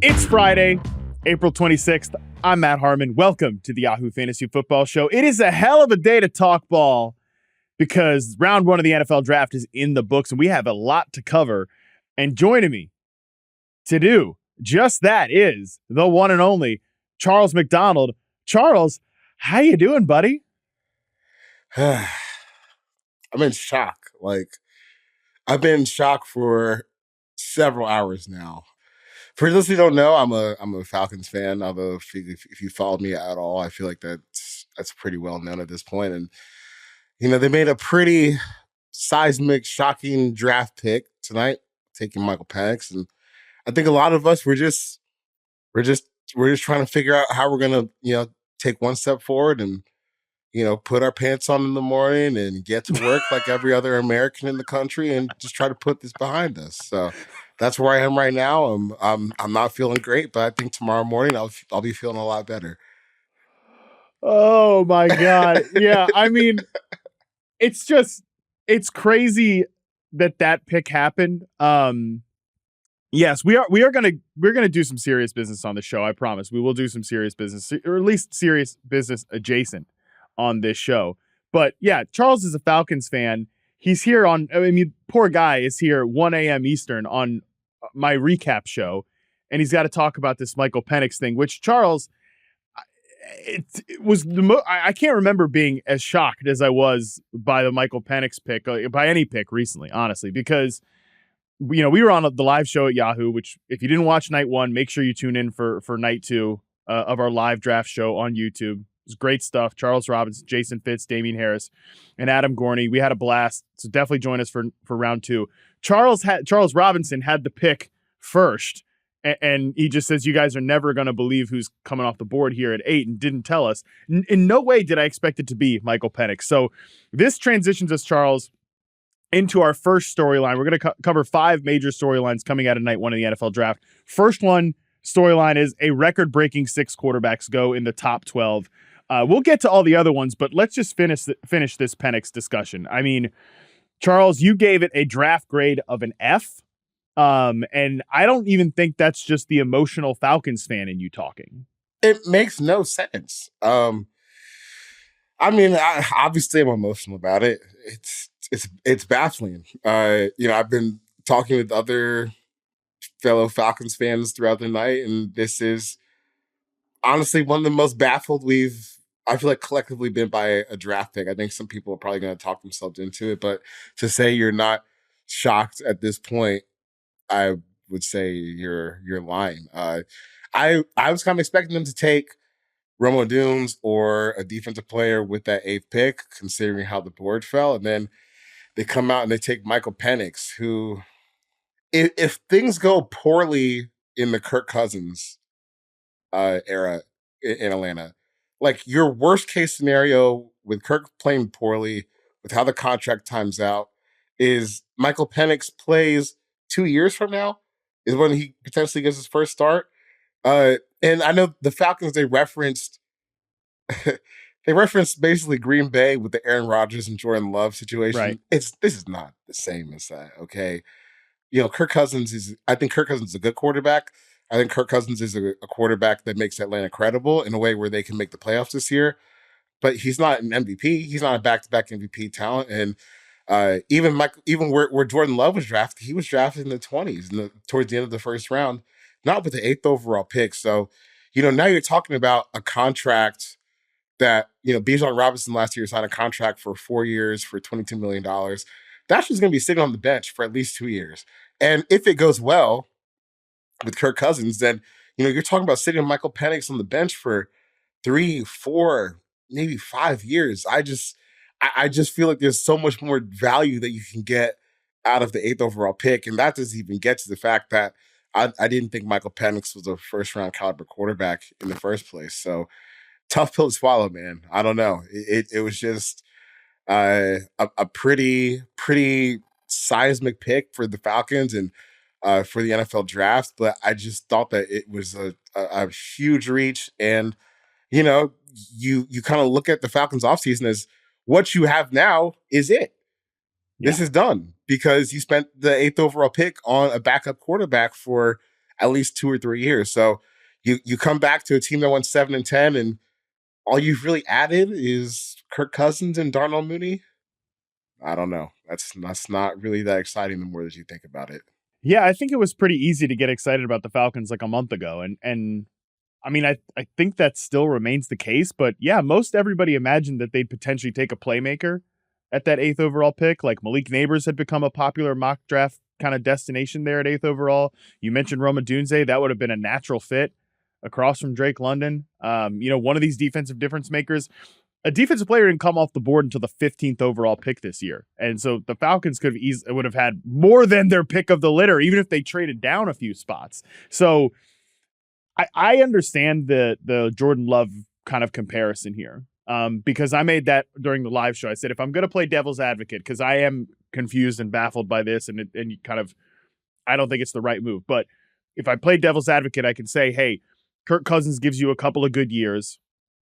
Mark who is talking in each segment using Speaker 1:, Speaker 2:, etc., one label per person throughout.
Speaker 1: It's Friday, April 26th. I'm Matt Harmon. Welcome to the Yahoo Fantasy Football Show. It is a hell of a day to talk ball because round one of the NFL draft is in the books and we have a lot to cover. And joining me to do just that is the one and only Charles McDonald. Charles, how you doing, buddy?
Speaker 2: I'm in shock. I've been in shock for several hours now. For those who don't know, I'm a Falcons fan. Although if you followed me at all, I feel like that's pretty well known at this point. And they made a pretty seismic, shocking draft pick tonight, taking Michael Penix. And I think a lot of us we're just trying to figure out how we're gonna take one step forward and put our pants on in the morning and get to work like every other American in the country and just try to put this behind us. So that's where I am right now. I'm not feeling great, but I think tomorrow morning I'll be feeling a lot better.
Speaker 1: Oh my God. Yeah. I mean, it's crazy that pick happened. Yes, we're gonna do some serious business on the show. I promise. We will do some serious business, or at least serious business adjacent on this show. But yeah, Charles is a Falcons fan. He's here poor guy is here 1 a.m. Eastern on my recap show, and he's got to talk about this Michael Penix thing, which, Charles, it was I can't remember being as shocked as I was by the Michael Penix pick, by any pick recently, honestly, because we were on the live show at Yahoo, which if you didn't watch night one, make sure you tune in for night two of our live draft show on YouTube. It was great stuff. Charles Robinson, Jason Fitz, Damian Harris, and Adam Gorney. We had a blast. So definitely join us for round two. Charles Robinson had the pick first, and he just says, you guys are never going to believe who's coming off the board here at 8, and didn't tell us. In no way did I expect it to be Michael Penix. So this transitions us, Charles, into our first storyline. We're going to cover 5 major storylines coming out of night one of the NFL draft. First one storyline is a record-breaking 6 quarterbacks go in the top 12. We'll get to all the other ones, but let's just finish this Penix discussion. I mean, Charles, you gave it a draft grade of an F, and I don't even think that's just the emotional Falcons fan in you talking.
Speaker 2: It makes no sense. Obviously I'm emotional about it. It's baffling. I've been talking with other fellow Falcons fans throughout the night, and this is honestly one of the most baffled I feel like collectively been by a draft pick. I think some people are probably going to talk themselves into it, but to say you're not shocked at this point, I would say you're lying. I was kind of expecting them to take Odunze or a defensive player with that 8th pick, considering how the board fell, and then they come out and they take Michael Penix, who, if things go poorly in the Kirk Cousins era in Atlanta, like your worst case scenario with Kirk playing poorly, with how the contract times out, is Michael Penix plays 2 years from now is when he potentially gets his first start. And I know the Falcons, they referenced basically Green Bay with the Aaron Rodgers and Jordan Love situation.
Speaker 1: Right.
Speaker 2: This is not the same as that. Okay. Kirk Cousins I think Kirk Cousins is a good quarterback. I think Kirk Cousins is a quarterback that makes Atlanta credible in a way where they can make the playoffs this year. But he's not an MVP. He's not a back-to-back MVP talent. And even where Jordan Love was drafted, he was drafted in the 20s, towards the end of the first round, not with the 8th overall pick. So, now you're talking about a contract that, Bijan Robinson last year signed a contract for 4 years for $22 million. That's just going to be sitting on the bench for at least 2 years. And if it goes well with Kirk Cousins, then, you're talking about sitting Michael Penix on the bench for 3, 4, maybe 5 years. I just feel like there's so much more value that you can get out of the 8th overall pick. And that doesn't even get to the fact that I didn't think Michael Penix was a first-round caliber quarterback in the first place. So tough pill to swallow, man. I don't know. It was just a pretty seismic pick for the Falcons and for the NFL draft. But I just thought that it was a huge reach. And, you kind of look at the Falcons offseason as what you have now is it. Yeah. This is done because you spent the 8th overall pick on a backup quarterback for at least 2 or 3 years. So you come back to a team that won 7-10, and all you've really added is Kirk Cousins and Darnell Mooney. I don't know. That's not really that exciting the more that you think about it.
Speaker 1: Yeah, I think it was pretty easy to get excited about the Falcons like a month ago. And I mean, I think that still remains the case. But yeah, most everybody imagined that they'd potentially take a playmaker at that 8th overall pick. Like Malik Nabers had become a popular mock draft kind of destination there at 8th overall. You mentioned Odunze. That would have been a natural fit across from Drake London. One of these defensive difference makers. A defensive player didn't come off the board until the 15th overall pick this year. And so the Falcons would have had more than their pick of the litter, even if they traded down a few spots. So I understand the Jordan Love kind of comparison here, because I made that during the live show. I said, if I'm going to play devil's advocate, because I am confused and baffled by this, and kind of, I don't think it's the right move. But if I play devil's advocate, I can say, hey, Kirk Cousins gives you a couple of good years,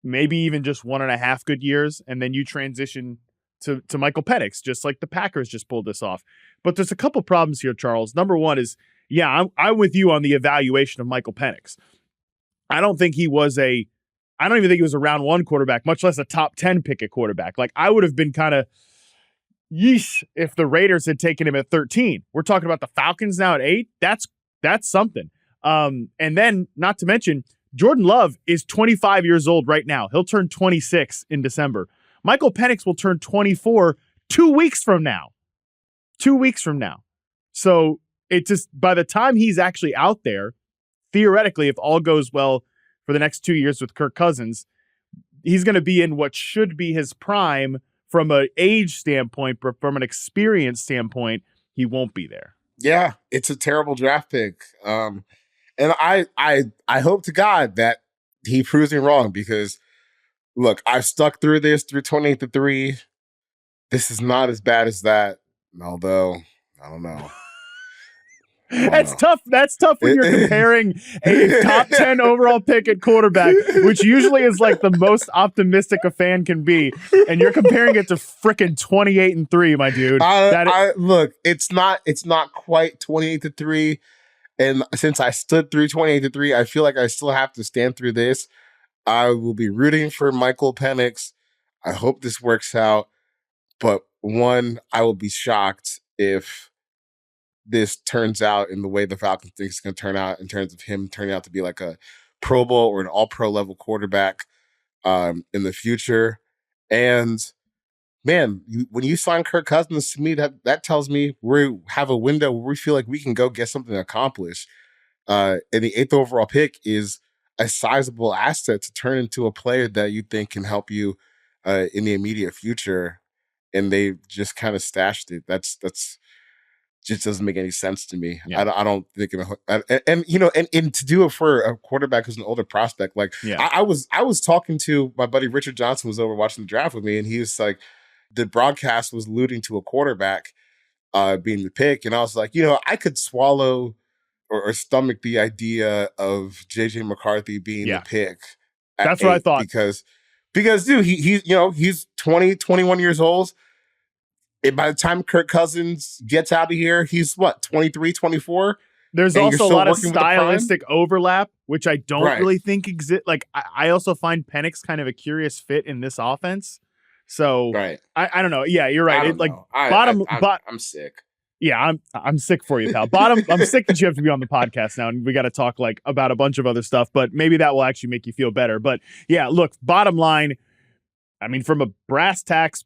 Speaker 1: maybe even just 1.5 good years, and then you transition to Michael Penix, just like the Packers just pulled this off. But there's a couple problems here, Charles. Number one is, yeah, I'm with you on the evaluation of Michael Penix. I don't even think he was a round 1 quarterback, much less a top 10 pick at quarterback. Like, I would have been kind of yeesh if the Raiders had taken him at 13. We're talking about the Falcons now at 8. That's something. And then, not to mention, Jordan Love is 25 years old right now. He'll turn 26 in December. Michael Penix will turn 24 2 weeks from now. 2 weeks from now. So it just, by the time he's actually out there, theoretically, if all goes well for the next 2 years with Kirk Cousins, he's going to be in what should be his prime from an age standpoint, but from an experience standpoint, he won't be there.
Speaker 2: Yeah, it's a terrible draft pick. And I hope to God that he proves me wrong, because look, I've stuck through this through 28-3. This is not as bad as that, although I don't know.
Speaker 1: That's tough. That's tough when you're comparing a top 10 overall pick at quarterback, which usually is like the most optimistic a fan can be, and you're comparing it to frickin' 28-3, my dude.
Speaker 2: Look, it's not quite 28-3. And since I stood through 28-3, I feel like I still have to stand through this. I will be rooting for Michael Penix. I hope this works out. But one, I will be shocked if this turns out in the way the Falcons think it's going to turn out, in terms of him turning out to be like a Pro Bowl or an all-pro level quarterback in the future. And man, when you sign Kirk Cousins, to me, that tells me we have a window where we feel like we can go get something accomplished. And the 8th overall pick is a sizable asset to turn into a player that you think can help you in the immediate future. And they just kind of stashed it. That's just doesn't make any sense to me. Yeah. I don't think, and to do it for a quarterback who's an older prospect, like I was talking to my buddy Richard Johnson, was over watching the draft with me, and he was like, the broadcast was alluding to a quarterback being the pick, and I was like, I could swallow or stomach the idea of JJ McCarthy being the pick.
Speaker 1: That's what I thought,
Speaker 2: because dude, he's 20, 21 years old. And by the time Kirk Cousins gets out of here, he's what, 23, 24?
Speaker 1: There's also a lot of stylistic overlap, which I don't really think exists. Like, I also find Penix kind of a curious fit in this offense. So I don't know. Yeah, you're right.
Speaker 2: I'm sick.
Speaker 1: Yeah, I'm sick for you, pal. I'm sick that you have to be on the podcast now, and we got to talk like about a bunch of other stuff, but maybe that will actually make you feel better. But yeah, look, bottom line, I mean, from a brass tacks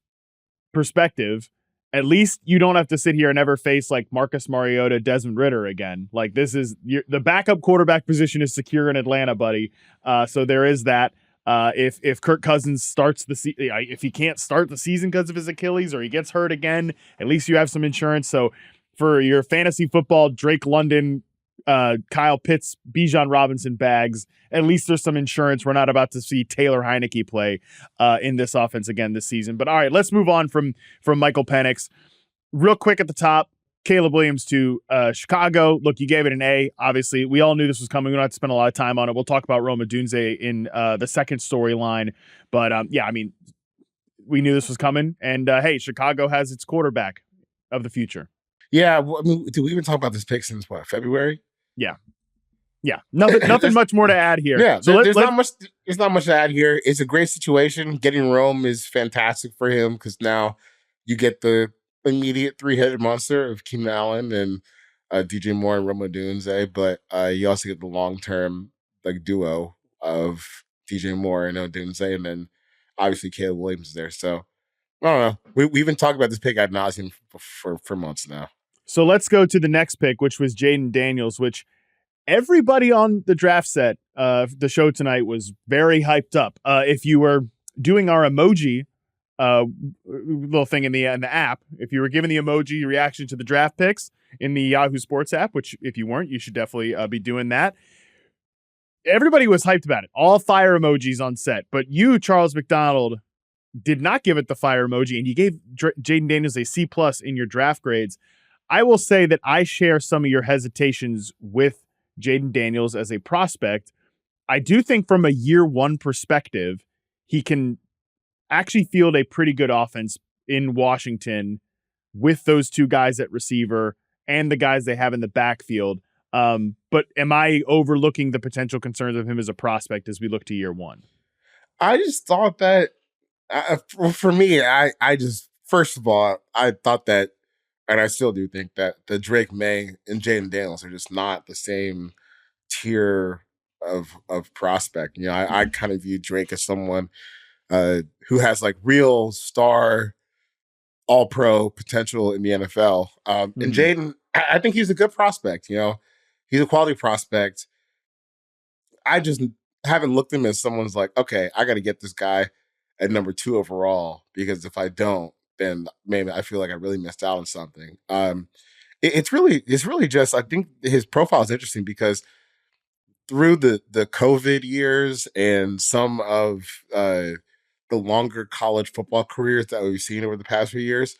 Speaker 1: perspective, at least you don't have to sit here and ever face like Marcus Mariota, Desmond Ridder again. Like, this is the backup quarterback position is secure in Atlanta, buddy. So there is that. If Kirk Cousins starts if he can't start the season because of his Achilles, or he gets hurt again, at least you have some insurance. So for your fantasy football, Drake London, Kyle Pitts, Bijan Robinson bags, at least there's some insurance. We're not about to see Taylor Heineke play in this offense again this season. But all right, let's move on from Michael Penix. Real quick at the top, Caleb Williams to Chicago. Look, you gave it an A. Obviously, we all knew this was coming. We don't have to spend a lot of time on it. We'll talk about Odunze in the second storyline. But I mean, we knew this was coming. And hey, Chicago has its quarterback of the future.
Speaker 2: Yeah, well, I mean, did we even talk about this pick since what, February?
Speaker 1: Yeah. Yeah, nothing much more to add here.
Speaker 2: Yeah,
Speaker 1: so
Speaker 2: there's not much. There's not much to add here. It's a great situation. Getting Rome is fantastic for him because now you get the immediate three-headed monster of Keenan Allen and DJ Moore and Rome Odunze, but you also get the long-term like duo of DJ Moore and Odunze, and then obviously Caleb Williams is there. So I don't know. We've been talking about this pick ad nauseum for months now.
Speaker 1: So let's go to the next pick, which was Jaden Daniels, which everybody on the draft set, the show tonight was very hyped up. If you were doing our emoji little thing in the app, if you were giving the emoji reaction to the draft picks in the Yahoo Sports app, which if you weren't, you should definitely be doing that. Everybody was hyped about it. All fire emojis on set. But you, Charles McDonald, did not give it the fire emoji, and you gave Jaden Daniels a C+ in your draft grades. I will say that I share some of your hesitations with Jaden Daniels as a prospect. I do think from a year one perspective, he can actually field a pretty good offense in Washington with those two guys at receiver and the guys they have in the backfield. But am I overlooking the potential concerns of him as a prospect as we look to year one?
Speaker 2: I just thought that for me, I just, first of all, I thought that, and I still do think that the Drake May and Jaden Daniels are just not the same tier of prospect. You know, I kind of view Drake as someone who has like real star all-pro potential in the NFL. And Jaden, I think he's a good prospect. You know, he's a quality prospect. I just haven't looked at him as someone's like, okay, I got to get this guy at number 2 overall, because if I don't, then maybe I feel like I really missed out on something. It's really just, I think his profile is interesting because through the COVID years and some of the longer college football careers that we've seen over the past few years,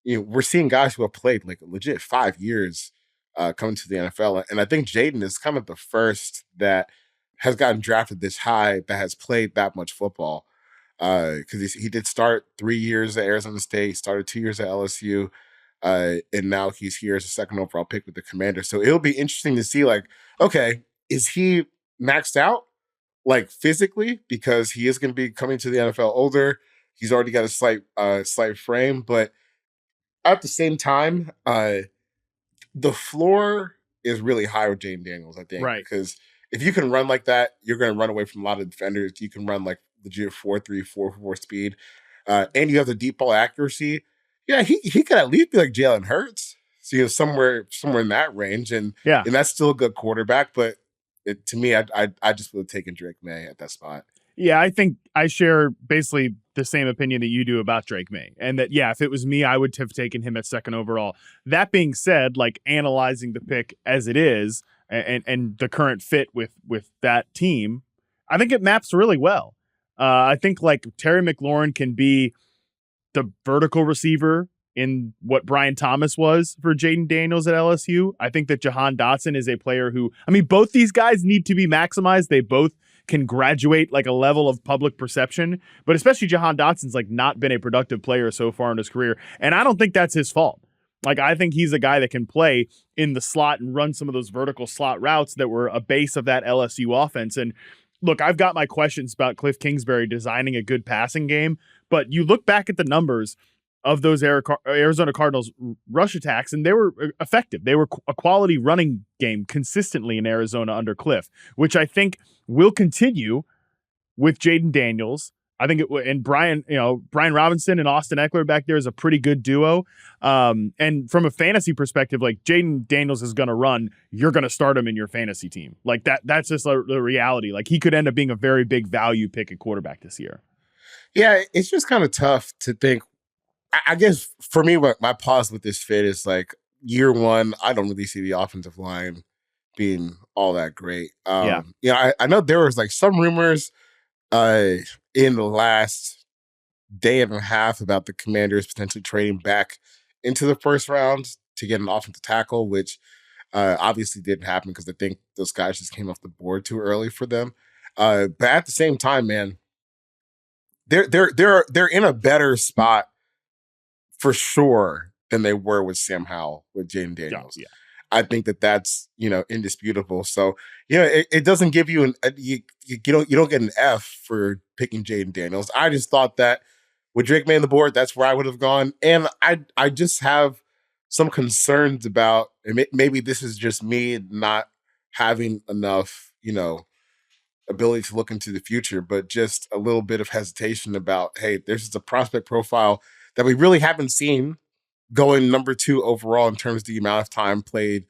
Speaker 2: you know, we're seeing guys who have played like legit 5 years coming to the NFL. And I think Jaden is kind of the first that has gotten drafted this high that has played that much football. Because he did start 3 years at Arizona State, he started 2 years at LSU, and now he's here as a second overall pick with the Commanders. So it'll be interesting to see, like, okay, is he maxed out, like physically, because he is going to be coming to the NFL older. He's already got a slight frame, but at the same time, the floor is really high with Jaden Daniels, I think,
Speaker 1: right?
Speaker 2: Because if you can run like that, you're going to run away from a lot of defenders. You can run like legit 4.3, 4.4 speed, and you have the deep ball accuracy. Yeah, he could at least be like Jalen Hurts, so you know, somewhere in that range, and that's still a good quarterback. But to me, I just would have taken Drake May at that spot.
Speaker 1: Yeah, I think I share basically the same opinion that you do about Drake May, and that if it was me, I would have taken him at 2nd overall. That being said, like analyzing the pick as it is, and the current fit with that team, I think it maps really well. I think like Terry McLaurin can be the vertical receiver in what Brian Thomas was for Jaden Daniels at LSU. I think that Jahan Dotson is a player who, I mean, both these guys need to be maximized. They both can graduate like a level of public perception, but especially Jahan Dotson's like not been a productive player so far in his career. And I don't think that's his fault. Like, I think he's a guy that can play in the slot and run some of those vertical slot routes that were a base of that LSU offense. And look, I've got my questions about Cliff Kingsbury designing a good passing game, but you look back at the numbers of those Arizona Cardinals rush attacks, and they were effective. They were a quality running game consistently in Arizona under Cliff, which I think will continue with Jaden Daniels. I think and Brian Robinson and Austin Eckler back there is a pretty good duo. And from a fantasy perspective, like Jaden Daniels is going to run, you're going to start him in your fantasy team. Like that's just the reality. Like he could end up being a very big value pick at quarterback this year.
Speaker 2: Yeah, it's just kind of tough to think. I guess for me, what my pause with this fit is like year one, I don't really see the offensive line being all that great. You know, I know there was like some rumors in the last day and a half about the Commanders potentially trading back into the first round to get an offensive tackle, which obviously didn't happen because I think those guys just came off the board too early for them. But at the same time, man, they're in a better spot for sure than they were with Sam Howell, with Jaden Daniels. I think that's, indisputable. So, it doesn't give you you don't get an F for picking Jaden Daniels. I just thought that with Drake May on the board, that's where I would have gone. And I just have some concerns about, and maybe this is just me not having enough, ability to look into the future, but just a little bit of hesitation about, hey, there's just a prospect profile that we really haven't seen going number 2 overall in terms of the amount of time played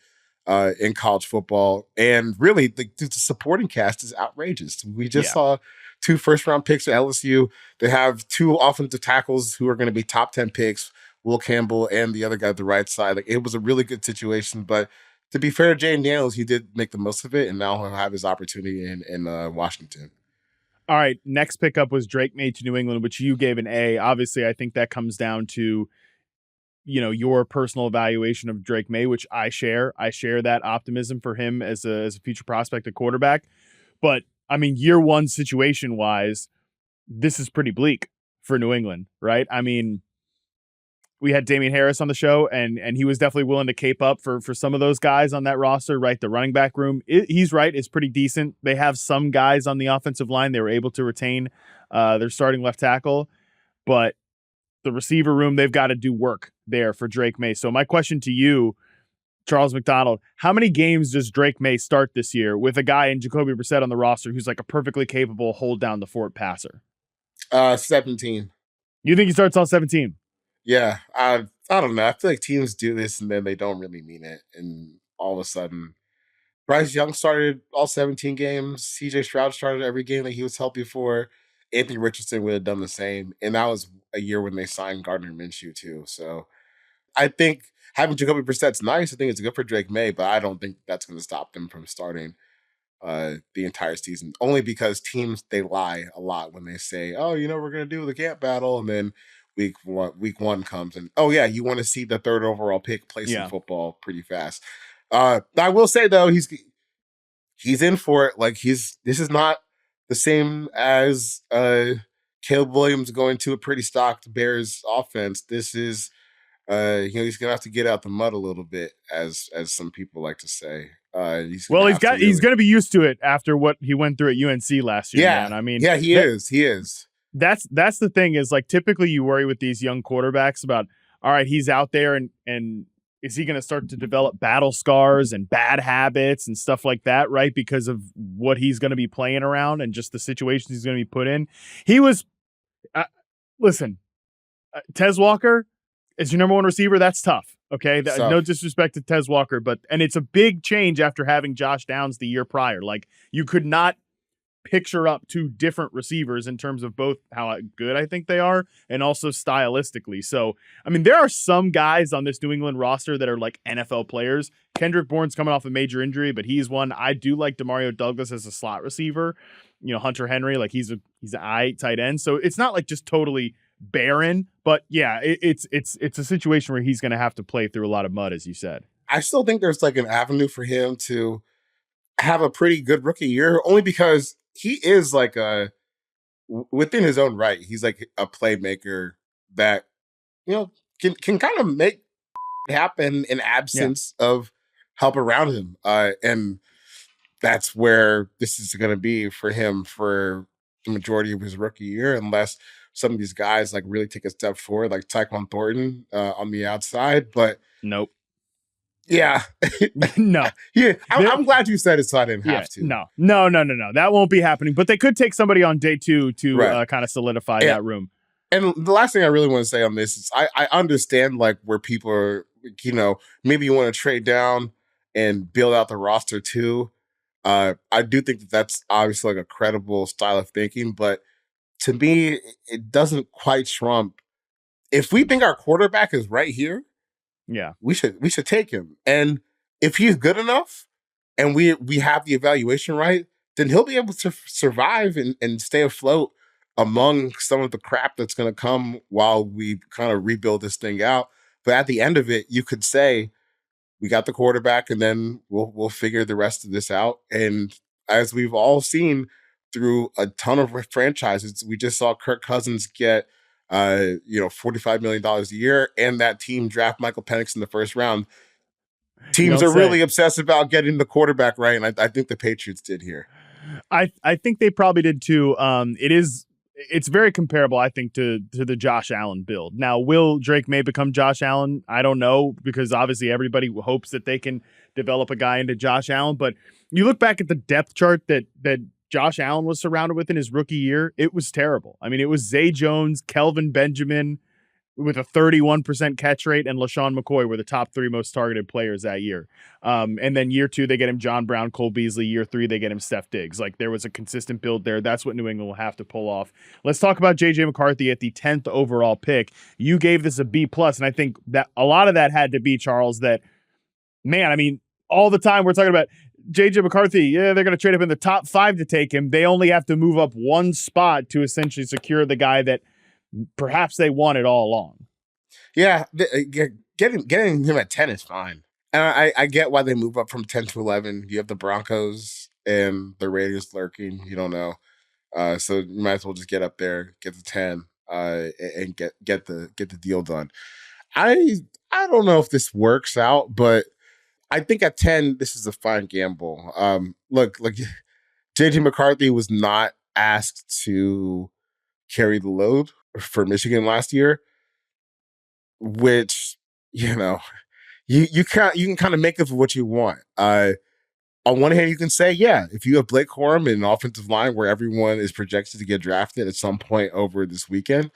Speaker 2: in college football. And really, the supporting cast is outrageous. We just saw 2 first-round picks at LSU. They have 2 offensive tackles who are going to be top 10 picks, Will Campbell and the other guy at the right side. Like, it was a really good situation. But to be fair to Jaden Daniels, he did make the most of it, and now he'll have his opportunity in Washington.
Speaker 1: All right, next pickup was Drake May to New England, which you gave an A. Obviously, I think that comes down to your personal evaluation of Drake May, which I share. I share that optimism for him as a future prospect at quarterback. But I mean, year one situation wise, this is pretty bleak for New England, right? I mean, we had Damian Harris on the show, and he was definitely willing to cape up for some of those guys on that roster, right? The running back room, he's right, it's pretty decent. They have some guys on the offensive line they were able to retain their starting left tackle, but the receiver room, they've got to do work there for Drake May. So my question to you, Charles McDonald, how many games does Drake May start this year with a guy in Jacoby Brissett on the roster who's like a perfectly capable hold down the fort passer?
Speaker 2: 17.
Speaker 1: You think he starts all 17?
Speaker 2: Yeah, I don't know. I feel like teams do this and then they don't really mean it. And all of a sudden, Bryce Young started all 17 games. CJ Stroud started every game that he was healthy for. Anthony Richardson would have done the same. And that was a year when they signed Gardner Minshew too. So I think having Jacoby Brissett's nice. I think it's good for Drake May, but I don't think that's going to stop them from starting the entire season. Only because teams, they lie a lot when they say, oh, we're going to do the camp battle. And then week one comes and, oh yeah, you want to see the 3rd overall pick play some football pretty fast. I will say though, he's in for it. Like this is not the same as Caleb Williams going to a pretty stocked Bears offense. This is he's gonna have to get out the mud a little bit, as some people like to say. He's
Speaker 1: gonna be used to it after what he went through at UNC last year.
Speaker 2: Yeah,
Speaker 1: man. I mean,
Speaker 2: he is.
Speaker 1: That's the thing is, like, typically you worry with these young quarterbacks about, all right, he's out there and is he going to start to develop battle scars and bad habits and stuff like that, right? Because of what he's going to be playing around and just the situations he's going to be put in. He was, Tez Walker is your number 1 receiver. That's tough. Okay. No disrespect to Tez Walker, and it's a big change after having Josh Downs the year prior. Like, you could not picture up 2 different receivers in terms of both how good I think they are and also stylistically. So, I mean, there are some guys on this New England roster that are like NFL players. Kendrick Bourne's coming off a major injury, but he's one. I do like Demario Douglas as a slot receiver. Hunter Henry, like he's an tight end. So it's not like just totally barren, but yeah, it's a situation where he's going to have to play through a lot of mud, as you said.
Speaker 2: I still think there's like an avenue for him to have a pretty good rookie year, only because he is like within his own right. He's like a playmaker that, can kind of make it happen in absence of help around him. And that's where this is going to be for him for the majority of his rookie year, unless some of these guys like really take a step forward, like Tyquan Thornton on the outside. But
Speaker 1: nope.
Speaker 2: Yeah.
Speaker 1: No.
Speaker 2: Yeah. I'm glad you said it, so I didn't have to.
Speaker 1: No. That won't be happening. But they could take somebody on day 2 to kind of solidify that room.
Speaker 2: And the last thing I really want to say on this is I understand like where people are, maybe you want to trade down and build out the roster too. I do think that's obviously like a credible style of thinking, but to me, it doesn't quite trump. If we think our quarterback is right here, we should take him. And if he's good enough and we have the evaluation right, then he'll be able to survive and stay afloat among some of the crap that's going to come while we kind of rebuild this thing out. But at the end of it, you could say, we got the quarterback and then we'll figure the rest of this out. And as we've all seen through a ton of franchises, we just saw Kirk Cousins get $45 million a year, and that team draft Michael Penix in the first round. Teams are really obsessed about getting the quarterback right, and I think the Patriots did here.
Speaker 1: I think they probably did too. It's very comparable, I think, to the Josh Allen build. Now, will Drake May become Josh Allen? I don't know, because obviously everybody hopes that they can develop a guy into Josh Allen. But you look back at the depth chart that Josh Allen was surrounded with in his rookie year, it was terrible. I mean, it was Zay Jones, Kelvin Benjamin with a 31% catch rate, and LaShawn McCoy were the top 3 most targeted players that year. And then year 2, they get him John Brown, Cole Beasley. Year 3, they get him Steph Diggs. Like, there was a consistent build there. That's what New England will have to pull off. Let's talk about J.J. McCarthy at the 10th overall pick. You gave this a B+, and I think that a lot of that had to be, Charles, that, man, I mean, all the time we're talking about J.J. McCarthy, yeah, they're going to trade up in the top 5 to take him. They only have to move up 1 spot to essentially secure the guy that perhaps they wanted all along.
Speaker 2: Yeah, getting him at 10 is fine. And I get why they move up from 10 to 11. You have the Broncos and the Raiders lurking. You don't know. So you might as well just get up there, get the 10, and get the deal done. I don't know if this works out, but I think at 10, this is a fine gamble. Look, J.J. McCarthy was not asked to carry the load for Michigan last year, which, you know, you can kind of make of what you want. On one hand, you can say, yeah, if you have Blake Corum in an offensive line where everyone is projected to get drafted at some point over this weekend,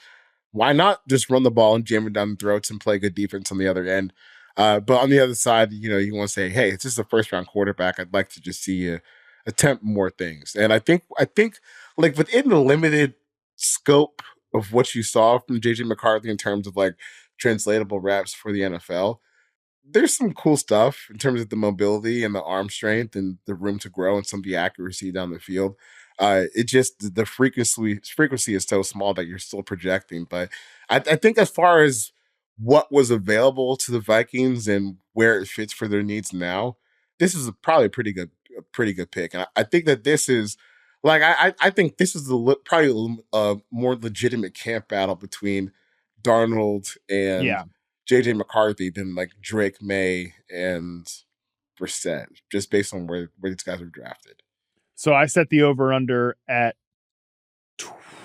Speaker 2: why not just run the ball and jam it down the throats and play good defense on the other end? But on the other side, you know, you want to say, hey, it's just a first-round quarterback. I'd like to just see you attempt more things. And I think like within the limited scope of what you saw from J.J. McCarthy in terms of like translatable reps for the NFL, there's some cool stuff in terms of the mobility and the arm strength and the room to grow and some of the accuracy down the field. It just, the frequency is so small that you're still projecting. But I think as far as what was available to the Vikings and where it fits for their needs now, this is probably a pretty good pick. And I think that this is like, I think this is probably a more legitimate camp battle between Darnold and J.J. McCarthy than like Drake May and Brissett, just based on where these guys are drafted.
Speaker 1: So I set the over-under at,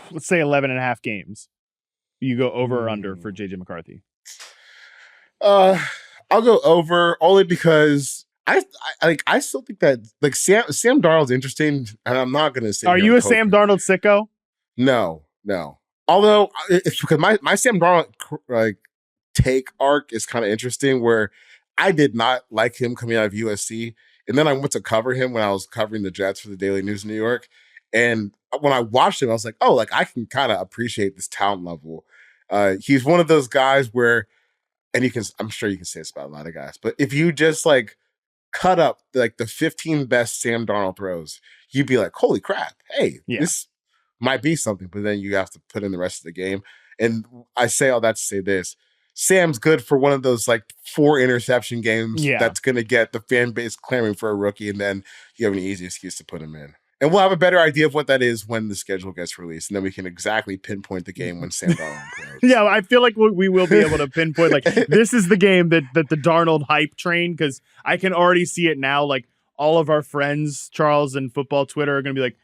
Speaker 1: let's say, 11.5 games. You go over or under for J.J. McCarthy?
Speaker 2: I'll go over only because I still think that like Sam Darnold's interesting, and I'm not going to say.
Speaker 1: Are you a Sam Darnold sicko?
Speaker 2: No. Although it's because my Sam Darnold like take arc is kind of interesting, where I did not like him coming out of USC, and then I went to cover him when I was covering the Jets for the Daily News New York, and when I watched him, I was like, oh, like I can kind of appreciate this talent level. He's one of those guys where, and I'm sure you can say this about a lot of guys, but if you just like cut up like the 15 best Sam Darnold throws, you'd be like, holy crap, hey, this might be something, but then you have to put in the rest of the game. And I say all that to say this: Sam's good for one of those like 4 interception games that's going to get the fan base clamoring for a rookie, and then you have an easy excuse to put him in. And we'll have a better idea of what that is when the schedule gets released, and then we can exactly pinpoint the game when Sam Darnold plays.
Speaker 1: Yeah, I feel like we will be able to pinpoint, like, this is the game that the Darnold hype train, because I can already see it now. Like, all of our friends, Charles, and football Twitter are going to be like,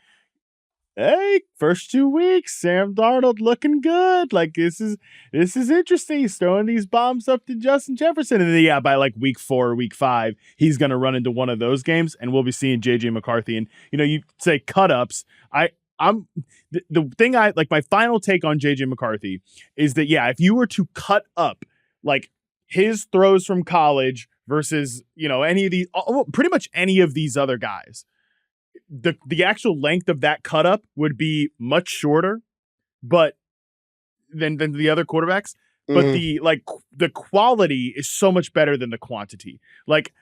Speaker 1: hey, first 2 weeks, Sam Darnold looking good. Like, this is interesting. He's throwing these bombs up to Justin Jefferson. And then, by like week 4 or week 5, he's going to run into one of those games, and we'll be seeing J.J. McCarthy. And, you know, you say cut-ups. I'm the thing my final take on J.J. McCarthy is that, if you were to cut up, like, his throws from college versus, you know, pretty much any of these other guys, the actual length of that cut up would be much shorter, but than the other quarterbacks. But the quality is so much better than the quantity. Like,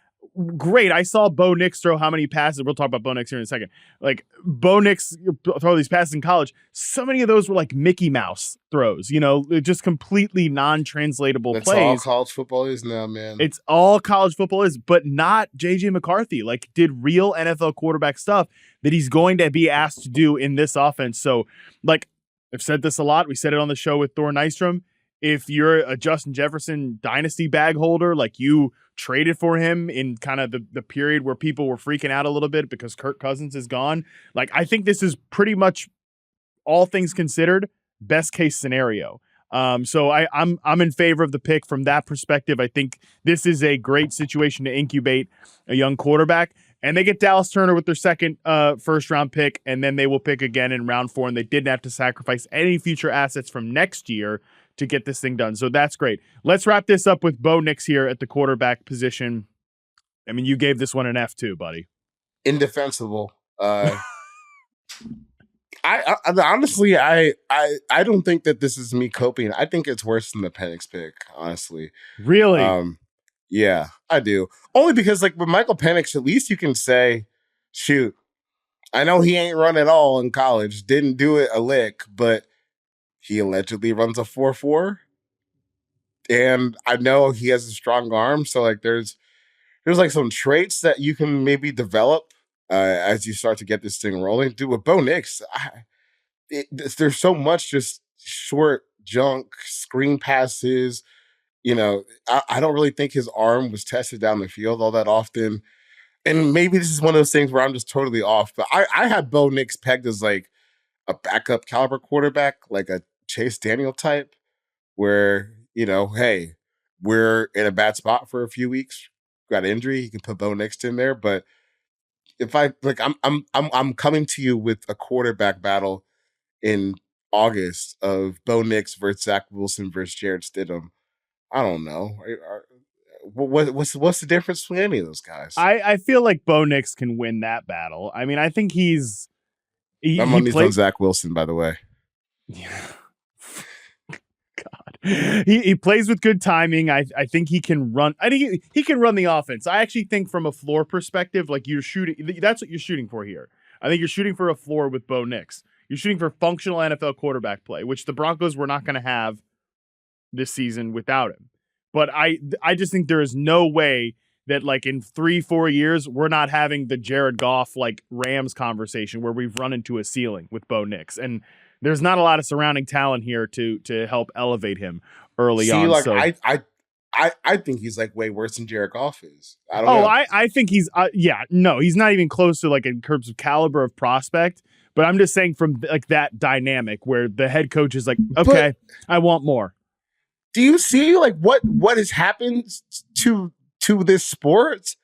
Speaker 1: great. I saw Bo Nix throw how many passes. We'll talk about Bo Nix here in a second. Like, Bo Nix throw these passes in college. So many of those were like Mickey Mouse throws, you know, just completely non-translatable plays.
Speaker 2: That's all college football is now, man.
Speaker 1: It's all college football is, but not J.J. McCarthy. Like, did real NFL quarterback stuff that he's going to be asked to do in this offense. So, like, I've said this a lot. We said it on the show with Thor Nystrom. if you're a Justin Jefferson dynasty bag holder, like you traded for him in kind of the period where people were freaking out a little bit because Kirk Cousins is gone. Like, I think this is pretty much, all things considered, best case scenario. So I'm in favor of the pick from that perspective. I think this is a great situation to incubate a young quarterback, and they get Dallas Turner with their second first round pick, and then they will pick again in round 4, and they didn't have to sacrifice any future assets from next year to get this thing done. So that's great. Let's wrap this up with Bo Nix here at the quarterback position. I mean, you gave this one an F too, buddy.
Speaker 2: Indefensible. I honestly, I don't think that this is me coping. I think it's worse than the Penix pick, honestly.
Speaker 1: Really?
Speaker 2: Yeah, I do. Only because, like, with Michael Penix, at least you can say, shoot, I know he ain't run at all in college, didn't do it a lick, but he allegedly runs a 4.4. And I know he has a strong arm, so like there's like some traits that you can maybe develop as you start to get this thing rolling. Dude, with Bo Nix, there's so much just short junk, screen passes. You know, I don't really think his arm was tested down the field all that often. And maybe this is one of those things where I'm just totally off. But I had Bo Nix pegged as like a backup caliber quarterback, like a Chase Daniel type, where, you know, hey, we're in a bad spot for a few weeks. Got an injury, you can put Bo Nix in there. But if I'm coming to you with a quarterback battle in August of Bo Nix versus Zach Wilson versus Jarrett Stidham. I don't know. What's the difference between any of those guys?
Speaker 1: I feel like Bo Nix can win that battle. I mean, I think he
Speaker 2: my money's on Zach Wilson, by the way.
Speaker 1: Yeah. God, he plays with good timing. I think he can run. I think he can run the offense. I actually think from a floor perspective, like you're shooting, that's what you're shooting for here. I think you're shooting for a floor with Bo Nix. You're shooting for functional NFL quarterback play, which the Broncos were not going to have this season without him. But I just think there is no way that like in 3-4 years, we're not having the Jared Goff like Rams conversation where we've run into a ceiling with Bo Nix. And there's not a lot of surrounding talent here to help elevate him early on.
Speaker 2: Like,
Speaker 1: so
Speaker 2: I think he's like way worse than Jared Goff is. I don't know.
Speaker 1: I think he's he's not even close to like in terms of caliber of prospect. But I'm just saying from like that dynamic where the head coach is like, okay, I want more.
Speaker 2: Do you see like what has happened to this sport?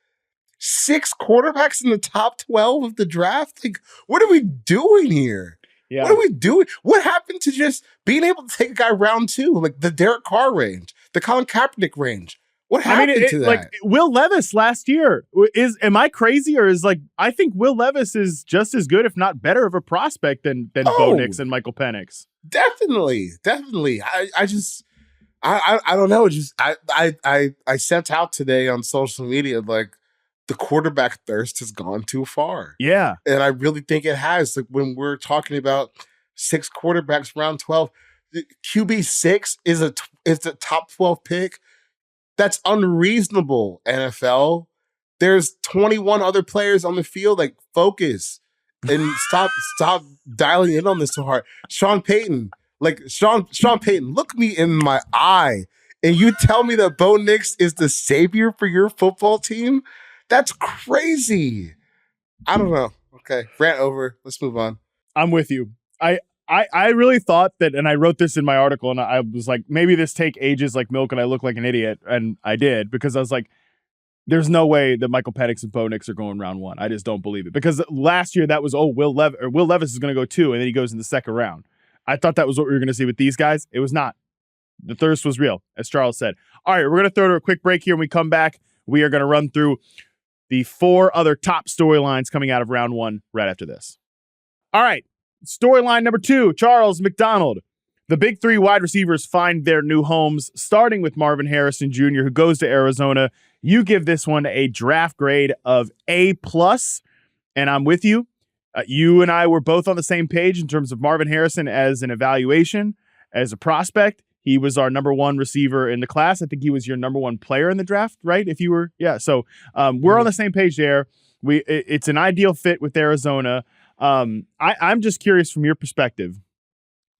Speaker 2: 6 quarterbacks in the top 12 of the draft. Like, what are we doing here? Yeah. What are we doing? What happened to just being able to take a guy round 2, like the Derek Carr range, the Colin Kaepernick range? What happened to that? Like
Speaker 1: Will Levis last year am I crazy or is like I think Will Levis is just as good, if not better, of a prospect than Bo Nix and Michael Penix.
Speaker 2: Definitely. I don't know. Just I sent out today on social media like the quarterback thirst has gone too far.
Speaker 1: Yeah,
Speaker 2: and I really think it has. Like when we're talking about 6 quarterbacks round 12, QB 6 is a top 12 pick. That's unreasonable. NFL. There's 21 other players on the field. Like focus and stop dialing in on this so hard. Sean Payton. Like, Sean Payton, look me in my eye, and you tell me that Bo Nix is the savior for your football team? That's crazy. I don't know. Okay, rant over. Let's move on.
Speaker 1: I'm with you. I really thought that, and I wrote this in my article, and I was like, maybe this take ages like milk, and I look like an idiot, and I did, because I was like, there's no way that Michael Penix and Bo Nix are going round 1. I just don't believe it. Because last year, that was, Will Levis is going to go 2, and then he goes in the second round. I thought that was what we were going to see with these guys. It was not. The thirst was real, as Charles said. All right, we're going to throw to a quick break here. When we come back, we are going to run through the 4 other top storylines coming out of round 1 right after this. All right, storyline number 2, Charles McDonald. The big 3 wide receivers find their new homes, starting with Marvin Harrison Jr., who goes to Arizona. You give this one a draft grade of A+, and I'm with you. You and I were both on the same page in terms of Marvin Harrison as an evaluation, as a prospect. He was our number 1 receiver in the class. I think he was your number 1 player in the draft, right? If you were, yeah. So we're on the same page there. It's an ideal fit with Arizona. I'm just curious from your perspective.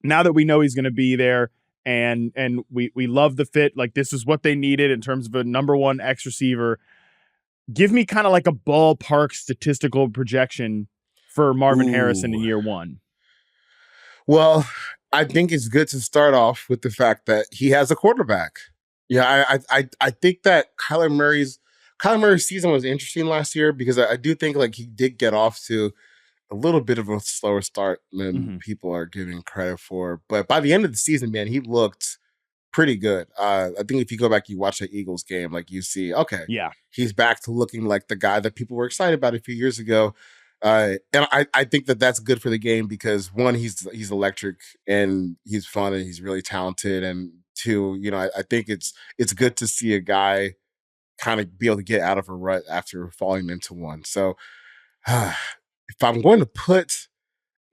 Speaker 1: Now that we know he's going to be there, and we love the fit. Like, this is what they needed in terms of a number one X receiver. Give me kind of like a ballpark statistical projection for Marvin Harrison in year one.
Speaker 2: Well, I think it's good to start off with the fact that he has a quarterback. Yeah, I think that Kyler Murray's season was interesting last year because I do think like he did get off to a little bit of a slower start than people are giving credit for. But by the end of the season, man, he looked pretty good. I think if you go back, you watch the Eagles game, like you see, okay,
Speaker 1: yeah,
Speaker 2: he's back to looking like the guy that people were excited about a few years ago. And I think that that's good for the game because one, he's electric and he's fun and he's really talented. And two, I think it's good to see a guy kind of be able to get out of a rut after falling into one. So if I'm going to put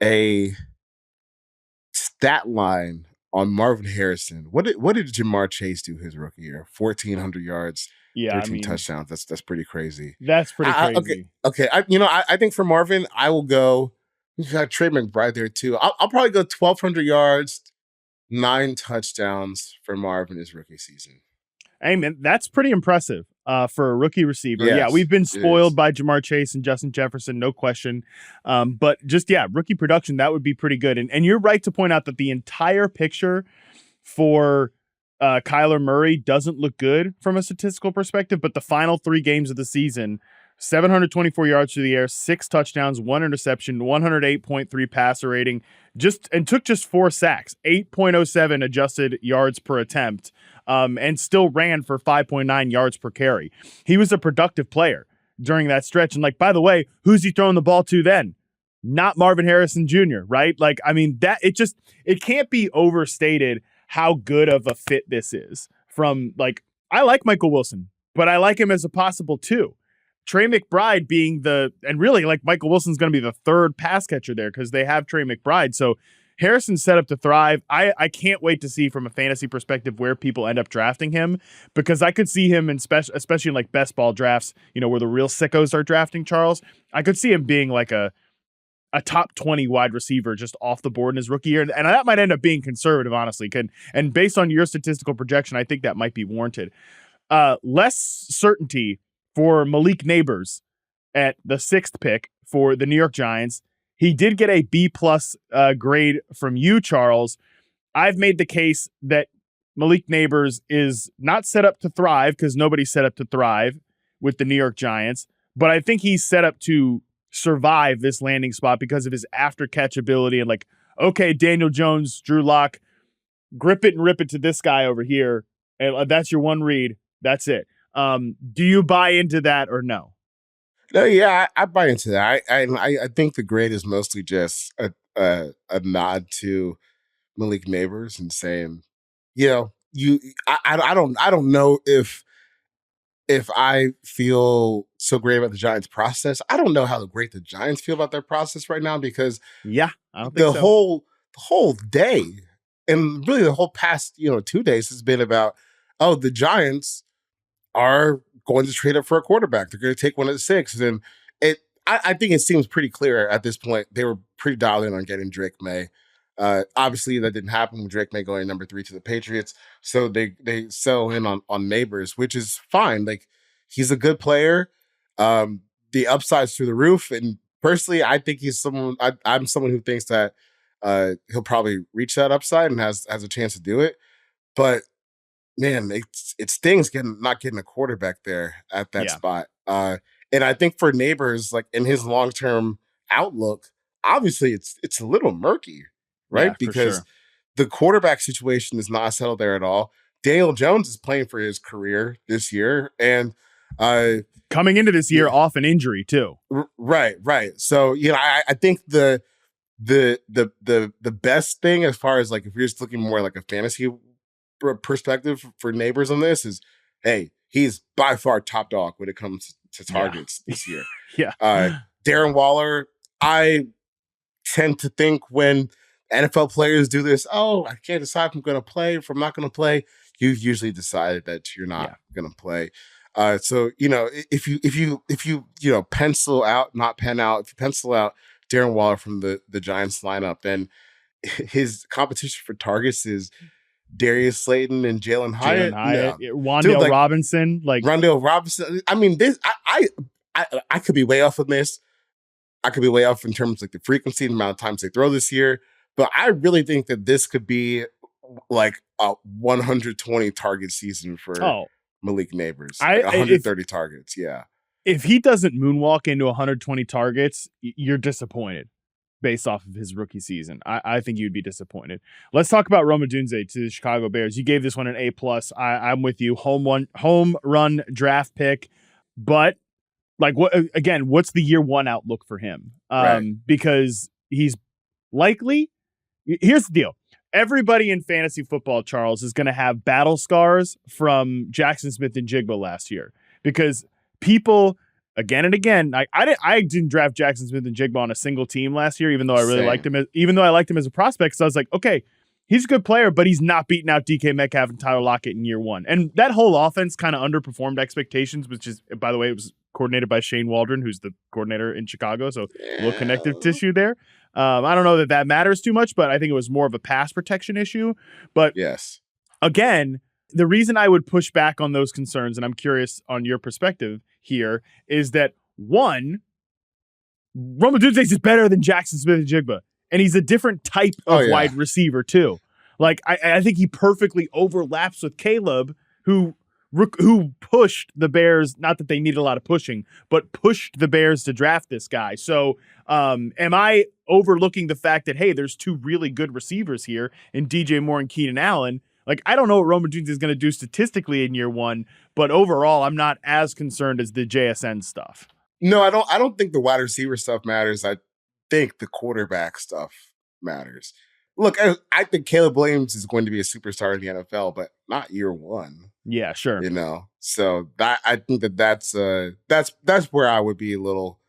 Speaker 2: a stat line on Marvin Harrison, what did Jamar Chase do his rookie year? 1,400 yards, 13 touchdowns. That's pretty crazy.
Speaker 1: That's pretty crazy.
Speaker 2: Okay. I think for Marvin, I will go. You got Trey McBride there too. I'll probably go 1,200 yards, 9 touchdowns for Marvin his rookie season.
Speaker 1: Hey man, that's pretty impressive for a rookie receiver.
Speaker 2: Yes,
Speaker 1: yeah, we've been spoiled by Jamar Chase and Justin Jefferson, no question. But just, rookie production, that would be pretty good. And you're right to point out that the entire picture for Kyler Murray doesn't look good from a statistical perspective, but the final 3 games of the season, 724 yards through the air, 6 touchdowns, 1 interception, 108.3 passer rating, took just 4 sacks, 8.07 adjusted yards per attempt, and still ran for 5.9 yards per carry. He was a productive player during that stretch. And like, by the way, who's he throwing the ball to then? Not Marvin Harrison Jr., right? Like, I mean, it can't be overstated how good of a fit this is. From like, I like Michael Wilson, but I like him as a possible 2. Trey McBride being and really like Michael Wilson's going to be the 3rd pass catcher there because they have Trey McBride. So Harrison's set up to thrive. I can't wait to see from a fantasy perspective where people end up drafting him because I could see him especially in like best ball drafts, where the real sickos are drafting Charles. I could see him being like a top 20 wide receiver just off the board in his rookie year. And that might end up being conservative, honestly. And based on your statistical projection, I think that might be warranted. Less certainty for Malik Nabers at the 6th pick for the New York Giants. He did get a B+ grade from you, Charles. I've made the case that Malik Nabers is not set up to thrive because nobody's set up to thrive with the New York Giants, but I think he's set up to survive this landing spot because of his after catch ability and like, okay, Daniel Jones, Drew Lock, grip it and rip it to this guy over here. And that's your one read. That's it. Do you buy into that or no?
Speaker 2: No, yeah, I buy into that. I think the grade is mostly just a nod to Malik Nabers and saying, I don't know if I feel so great about the Giants process. I don't know how great the Giants feel about their process right now because
Speaker 1: I don't think
Speaker 2: the whole day and really the whole past 2 days has been about the Giants are going to trade up for a quarterback. They're going to take one at the 6. And I think it seems pretty clear at this point. They were pretty dialed in on getting Drake May. Obviously, that didn't happen with Drake May going number 3 to the Patriots. So they sell in on Nabers, which is fine. Like, he's a good player. The upside's through the roof. And personally, I think he's someone. I'm someone who thinks that he'll probably reach that upside and has a chance to do it. But man, it stings not getting a quarterback there at that spot. And I think for Nabers, like in his long-term outlook, obviously it's a little murky, right?
Speaker 1: Yeah,
Speaker 2: because the quarterback situation is not settled there at all. Daniel Jones is playing for his career this year, and
Speaker 1: coming into this year off an injury too.
Speaker 2: Right. So I think the best thing as far as like if you're just looking more like a fantasy perspective for Nabers on this is, hey, he's by far top dog when it comes to targets this year. Darren Waller, I tend to think when NFL players do this, I can't decide if I'm going to play, if I'm not going to play. You've usually decided that you're not going to play. So if you pencil out Darren Waller from the Giants lineup, then his competition for targets is Darius Slayton and Jalen Hyatt.
Speaker 1: Wan'Dale Robinson,
Speaker 2: Wan'Dale Robinson. I mean, this I could be way off of this. I could be way off in terms of the frequency, the amount of times they throw this year. But I really think that this could be like a 120 target season for Malik Nabers. 130 targets. Yeah.
Speaker 1: If he doesn't moonwalk into 120 targets, you're disappointed based off of his rookie season. I think you'd be disappointed. Let's talk about Rome Odunze to the Chicago Bears. You gave this one an A+. I'm with you. Home run draft pick. But what's the year one outlook for him? Because he's likely. Here's the deal. Everybody in fantasy football, Charles, is going to have battle scars from Jackson Smith and Jigba last year because people again and again, I didn't draft Jackson Smith and Jigba on a single team last year, even though I really liked him. Even though I liked him as a prospect, so I was like, okay, he's a good player, but he's not beating out DK Metcalf and Tyler Lockett in year one. And that whole offense kind of underperformed expectations, which is, by the way, it was coordinated by Shane Waldron, who's the coordinator in Chicago. So a little connective tissue there. I don't know that matters too much, but I think it was more of a pass protection issue. But
Speaker 2: yes,
Speaker 1: again, the reason I would push back on those concerns, and I'm curious on your perspective here, is that one, Rome Odunze is better than Jackson Smith and Jigba, and he's a different type of wide receiver too. Like I think he perfectly overlaps with Caleb, who pushed the Bears, not that they needed a lot of pushing, but pushed the Bears to draft this guy. So am I overlooking the fact that, hey, there's two really good receivers here in DJ Moore and Keenan Allen? Like, I don't know what Rome Odunze is going to do statistically in year one, but overall, I'm not as concerned as the JSN stuff.
Speaker 2: No, I don't think the wide receiver stuff matters. I think the quarterback stuff matters. Look, I think Caleb Williams is going to be a superstar in the NFL, but not year one.
Speaker 1: Yeah, sure.
Speaker 2: You know, so that I think that's where I would be a little,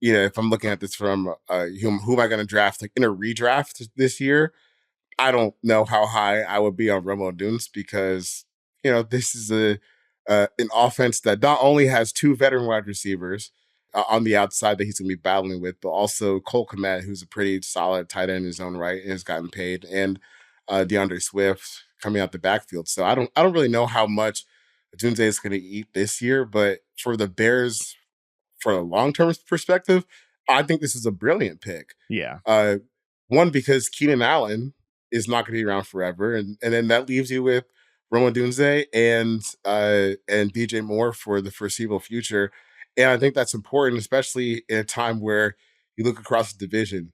Speaker 2: you know, if I'm looking at this from who am I going to draft like in a redraft this year? I don't know how high I would be on Rome Odunze because, you know, this is an offense that not only has two veteran wide receivers on the outside that he's going to be battling with, but also Cole Kmet, who's a pretty solid tight end in his own right and has gotten paid, and DeAndre Swift coming out the backfield. So I don't really know how much Odunze is going to eat this year, but for the Bears, for a long-term perspective, I think this is a brilliant pick.
Speaker 1: Yeah.
Speaker 2: One, because Keenan Allen is not going to be around forever, and then that leaves you with Rome Odunze and DJ Moore for the foreseeable future. And I think that's important, especially in a time where you look across the division.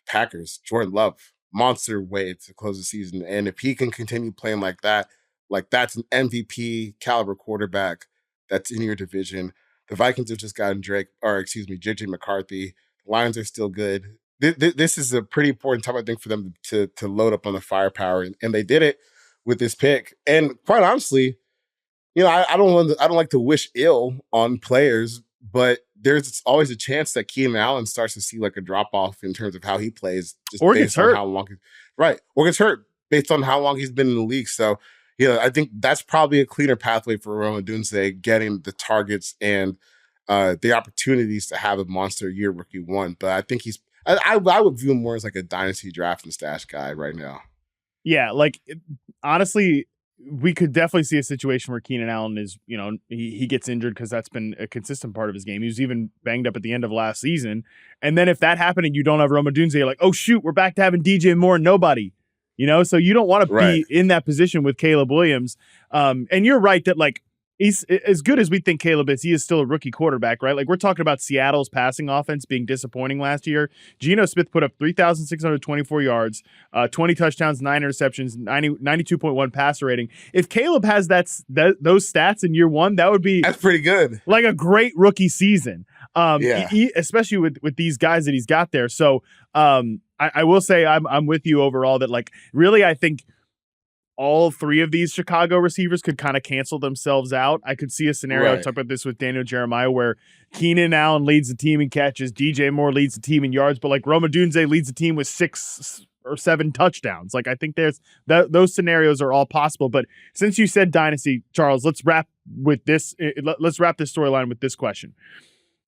Speaker 2: Packers, Jordan Love, monster way to close the season. And if he can continue playing like that's an MVP caliber quarterback that's in your division. The Vikings have just gotten JJ McCarthy. The Lions are still good. This is a pretty important time, I think, for them to load up on the firepower. And they did it with this pick. And quite honestly, you know, I don't like to wish ill on players, but there's always a chance that Keenan Allen starts to see like a drop off in terms of how he plays, just
Speaker 1: or
Speaker 2: based
Speaker 1: gets hurt.
Speaker 2: On how long, or gets hurt based on how long he's been in the league. So, you know, I think that's probably a cleaner pathway for Rome Odunze getting the targets and the opportunities to have a monster year rookie one. But I think I would view him more as like a dynasty draft and stash guy right now.
Speaker 1: Yeah, like honestly, we could definitely see a situation where Keenan Allen is, you know, he gets injured because that's been a consistent part of his game. He was even banged up at the end of last season. And then if that happened and you don't have Rome Odunze, you're like, oh, shoot, we're back to having DJ Moore and nobody. You know, so you don't want to be in that position with Caleb Williams. And you're right that, like, he's as good as we think Caleb is. He is still a rookie quarterback, right? Like, we're talking about Seattle's passing offense being disappointing last year. Geno Smith put up 3,624 yards, 20 touchdowns, 9 interceptions, 92.1 passer rating. If Caleb has those stats in year one, that's
Speaker 2: pretty good.
Speaker 1: Like a great rookie season. Especially with these guys that he's got there. So I will say I'm with you overall that, like, really I think all three of these Chicago receivers could kind of cancel themselves out. I could see a scenario, I talked about this with Daniel Jeremiah, where Keenan Allen leads the team in catches, DJ Moore leads the team in yards, but like Rome Odunze leads the team with 6 or 7 touchdowns. Like, I think there's those scenarios are all possible. But since you said dynasty, Charles, let's wrap this storyline with this question.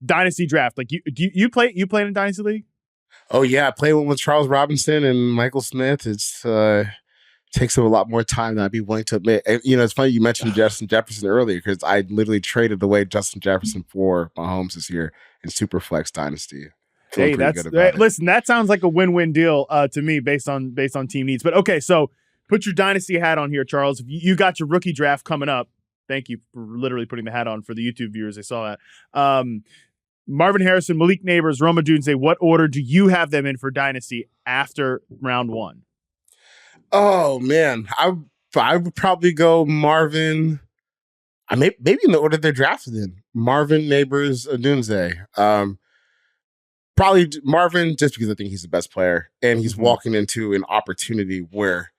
Speaker 1: Dynasty draft. Like, you play in a dynasty league?
Speaker 2: Oh yeah, I play one with Charles Robinson and Michael Smith. It's takes up a lot more time than I'd be willing to admit. And, it's funny you mentioned Justin Jefferson earlier because I literally traded away Justin Jefferson for Mahomes this year in Superflex Dynasty.
Speaker 1: Hey, listen, that sounds like a win-win deal to me based on team needs. But okay, so put your dynasty hat on here, Charles. You got your rookie draft coming up. Thank you for literally putting the hat on for the YouTube viewers. I saw that. Marvin Harrison, Malik Nabers, Rome Odunze, what order do you have them in for dynasty after round 1?
Speaker 2: Oh man, I would probably go Marvin. Maybe in the order they're drafted in: Marvin, Nabers, Odunze. Probably Marvin, just because I think he's the best player, and he's walking into an opportunity where,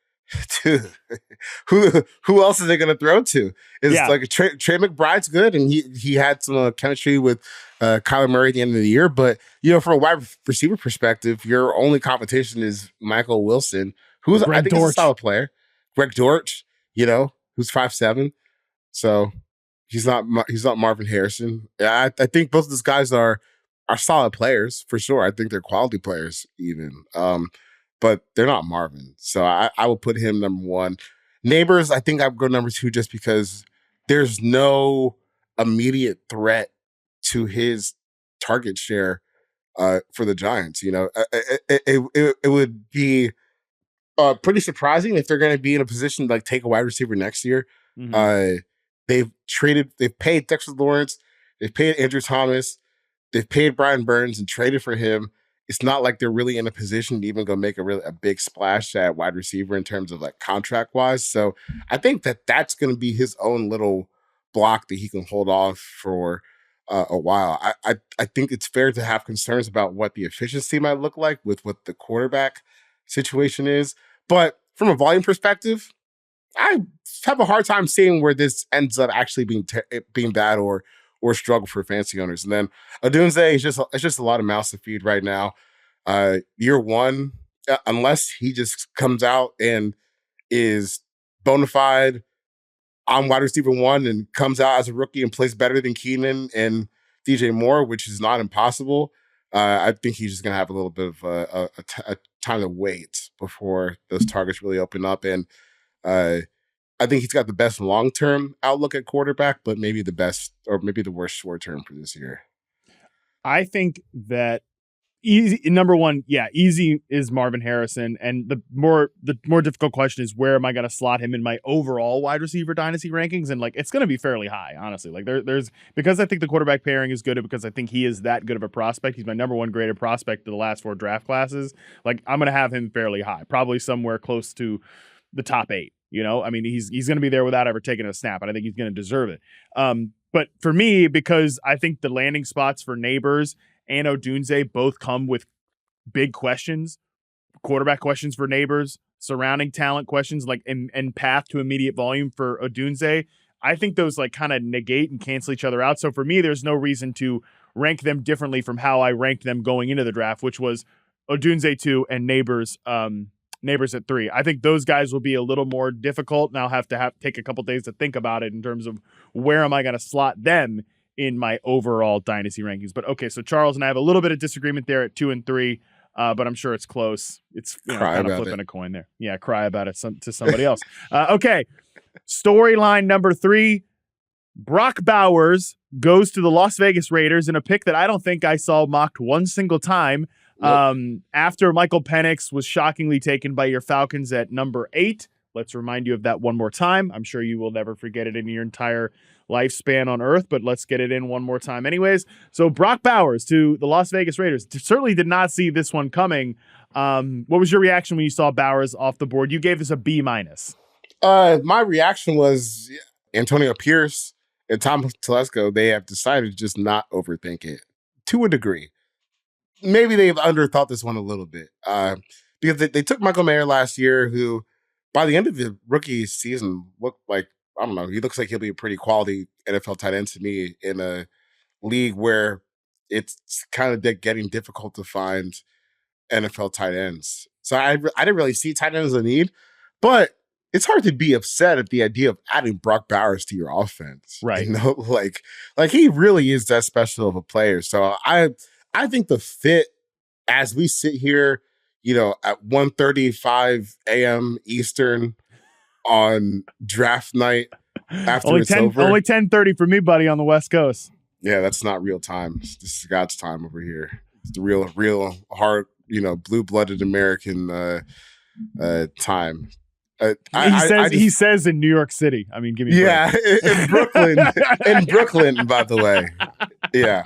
Speaker 2: who else are they going to throw to? It's like Trey McBride's good, and he had some chemistry with Kyler Murray at the end of the year. But from a wide receiver perspective, your only competition is Michael Wilson, who's I think is a solid player. Greg Dortch, who's 5'7", so he's not Marvin Harrison. I think both of those guys are solid players for sure. I think they're quality players even, but they're not Marvin. So I would put him number 1. Nabers, I think I would go number 2 just because there's no immediate threat to his target share for the Giants. It would be pretty surprising if they're going to be in a position to take a wide receiver next year. They've paid Dexter Lawrence, they've paid Andrew Thomas, they've paid Brian Burns and traded for him. It's not like they're really in a position to even go make a big splash at wide receiver in terms of contract wise. So I think that's going to be his own little block that he can hold off for a while. I think it's fair to have concerns about what the efficiency might look like with what the quarterback situation is. But from a volume perspective, I have a hard time seeing where this ends up actually being bad or struggle for fantasy owners. And then Odunze is just a lot of mouths to feed right now. Year 1, unless he just comes out and is bona fide on wide receiver 1 and comes out as a rookie and plays better than Keenan and DJ Moore, which is not impossible. I think he's just going to have a little bit of a time to wait before those targets really open up. And I think he's got the best long-term outlook at quarterback, but maybe the best or maybe the worst short-term for this year.
Speaker 1: I think that number 1, easy is Marvin Harrison, and the more difficult question is where am I going to slot him in my overall wide receiver dynasty rankings, and it's going to be fairly high, honestly. There's because I think the quarterback pairing is good, and because I think he is that good of a prospect. He's my number 1 graded prospect of the last 4 draft classes. I'm going to have him fairly high, probably somewhere close to the top 8. I mean, he's going to be there without ever taking a snap, and I think he's going to deserve it. But for me, because I think the landing spots for Nabers and Odunze both come with big questions, quarterback questions for Nabers, surrounding talent questions, and path to immediate volume for Odunze. I think those kind of negate and cancel each other out. So for me, there's no reason to rank them differently from how I ranked them going into the draft, which was Odunze 2 and Nabers at 3. I think those guys will be a little more difficult, and I'll have to take a couple days to think about it in terms of where am I going to slot them in my overall dynasty rankings. But okay, so Charles and I have a little bit of disagreement there at 2 and 3, but I'm sure it's close. It's kind of flipping a coin there. Yeah, cry about it to somebody else. Okay, storyline number 3. Brock Bowers goes to the Las Vegas Raiders in a pick that I don't think I saw mocked one single time. Nope. After Michael Penix was shockingly taken by your Falcons at number 8. Let's remind you of that one more time. I'm sure you will never forget it in your entire lifespan on Earth, but let's get it in one more time anyways. So Brock Bowers to the Las Vegas Raiders. Certainly did not see this one coming. What was your reaction when you saw Bowers off the board? You gave this a B-.
Speaker 2: My reaction was Antonio Pierce and Tom Telesco, they have decided to just not overthink it to a degree. Maybe they've underthought this one a little bit because they took Michael Mayer last year, who by the end of the rookie season looked like, I don't know, he looks like he'll be a pretty quality NFL tight end to me in a league where it's kind of getting difficult to find NFL tight ends. So I didn't really see tight ends as a need, but it's hard to be upset at the idea of adding Brock Bowers to your offense.
Speaker 1: Right.
Speaker 2: Like he really is that special of a player. So I think the fit as we sit here, at 1:35 a.m. Eastern on draft night after
Speaker 1: only
Speaker 2: it's over.
Speaker 1: Only 10:30 for me, buddy, on the West Coast.
Speaker 2: Yeah, that's not real time. This is God's time over here. It's the real hard, blue-blooded American time.
Speaker 1: He says in New York City. I mean, give me
Speaker 2: a break. In Brooklyn. In Brooklyn, by the way. Yeah.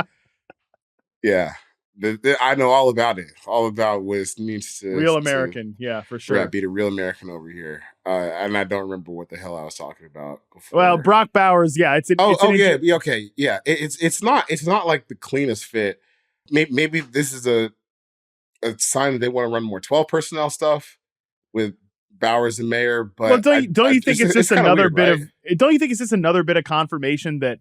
Speaker 2: I know all about it. All about what it means to
Speaker 1: real American. Yeah, for sure.
Speaker 2: Yeah, be the real American over here. And I don't remember what the hell I was talking about before.
Speaker 1: Well, Brock Bowers. Yeah, it's
Speaker 2: okay. Yeah, it's not like the cleanest fit. Maybe this is a sign that they want to run more 12 personnel stuff with Bowers and Mayer. But
Speaker 1: don't you think it's just another
Speaker 2: weird,
Speaker 1: bit
Speaker 2: right?
Speaker 1: of? Don't you think it's just another bit of confirmation that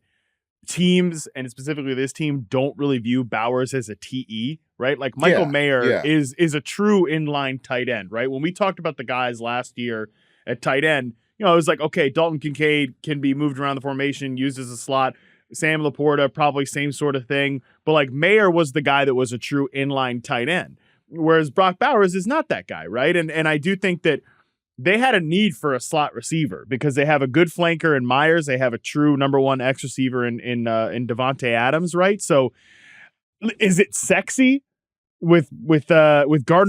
Speaker 1: teams, and specifically this team, don't really view Bowers as a TE, right? Like Michael Mayer is a true inline tight end, right? When we talked about the guys last year at tight end, it was like, okay, Dalton Kincaid can be moved around the formation, used as a slot. Sam Laporta, probably same sort of thing. But like Mayer was the guy that was a true inline tight end, whereas Brock Bowers is not that guy, right? And I do think that they had a need for a slot receiver because they have a good flanker in Myers. They have a true number one X receiver in Devontae Adams, right? So is it sexy with Gardner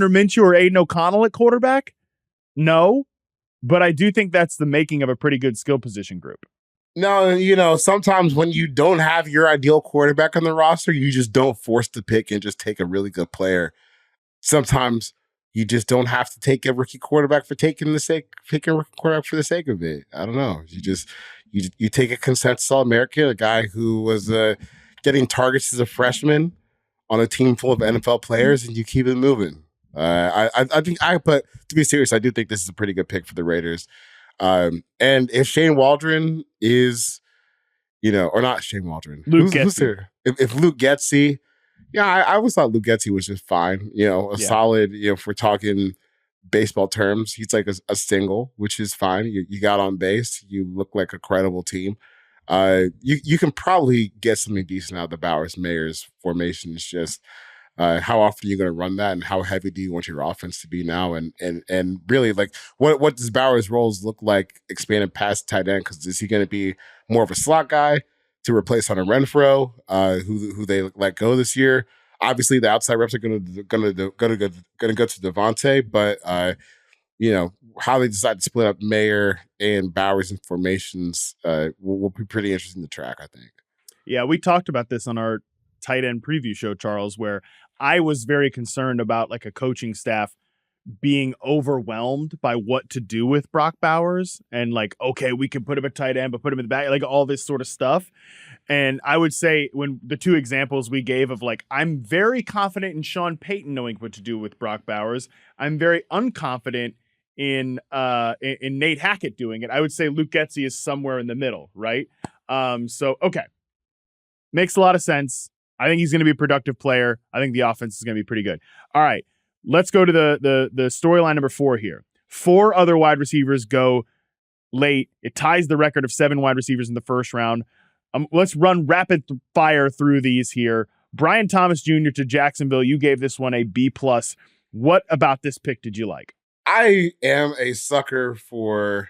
Speaker 1: Minshew or Aiden O'Connell at quarterback? No, but I do think that's the making of a pretty good skill position group.
Speaker 2: No, sometimes when you don't have your ideal quarterback on the roster, you just don't force the pick and just take a really good player. Sometimes you just don't have to take a rookie quarterback for taking the sake of it. I don't know. You take a consensus All-American, a guy who was getting targets as a freshman on a team full of NFL players, and you keep it moving. But to be serious, I do think this is a pretty good pick for the Raiders. And if Shane Waldron is, or not Shane Waldron, who's there? If Luke Getsy. Yeah, I always thought Luke Getsy was just fine. Solid, if we're talking baseball terms, he's like a single, which is fine. You got on base. You look like a credible team. You can probably get something decent out of the Bowers-Mayers formation. It's just how often are you going to run that and how heavy do you want your offense to be now? And really, like, what does Bowers' roles look like expanded past tight end? Because is he going to be more of a slot guy to replace Hunter Renfrow, who they let go this year? Obviously, the outside reps are going to go to Devontae, but how they decide to split up Mayer and Bowers in formations will be pretty interesting to track, I think.
Speaker 1: Yeah, we talked about this on our tight end preview show, Charles, where I was very concerned about like a coaching staff being overwhelmed by what to do with Brock Bowers and like, okay, we can put him at tight end, but put him in the back, like all this sort of stuff. And I would say when the two examples we gave of like, I'm very confident in Sean Payton knowing what to do with Brock Bowers. I'm very unconfident in Nate Hackett doing it. I would say Luke Getsy is somewhere in the middle, right? So, okay. Makes a lot of sense. I think he's going to be a productive player. I think the offense is going to be pretty good. All right. Let's go to the storyline number 4 here. 4 other wide receivers go late. It ties the record of 7 wide receivers in the first round. Let's run rapid fire through these here. Brian Thomas Jr. to Jacksonville. You gave this one a B+. What about this pick did you like?
Speaker 2: I am a sucker for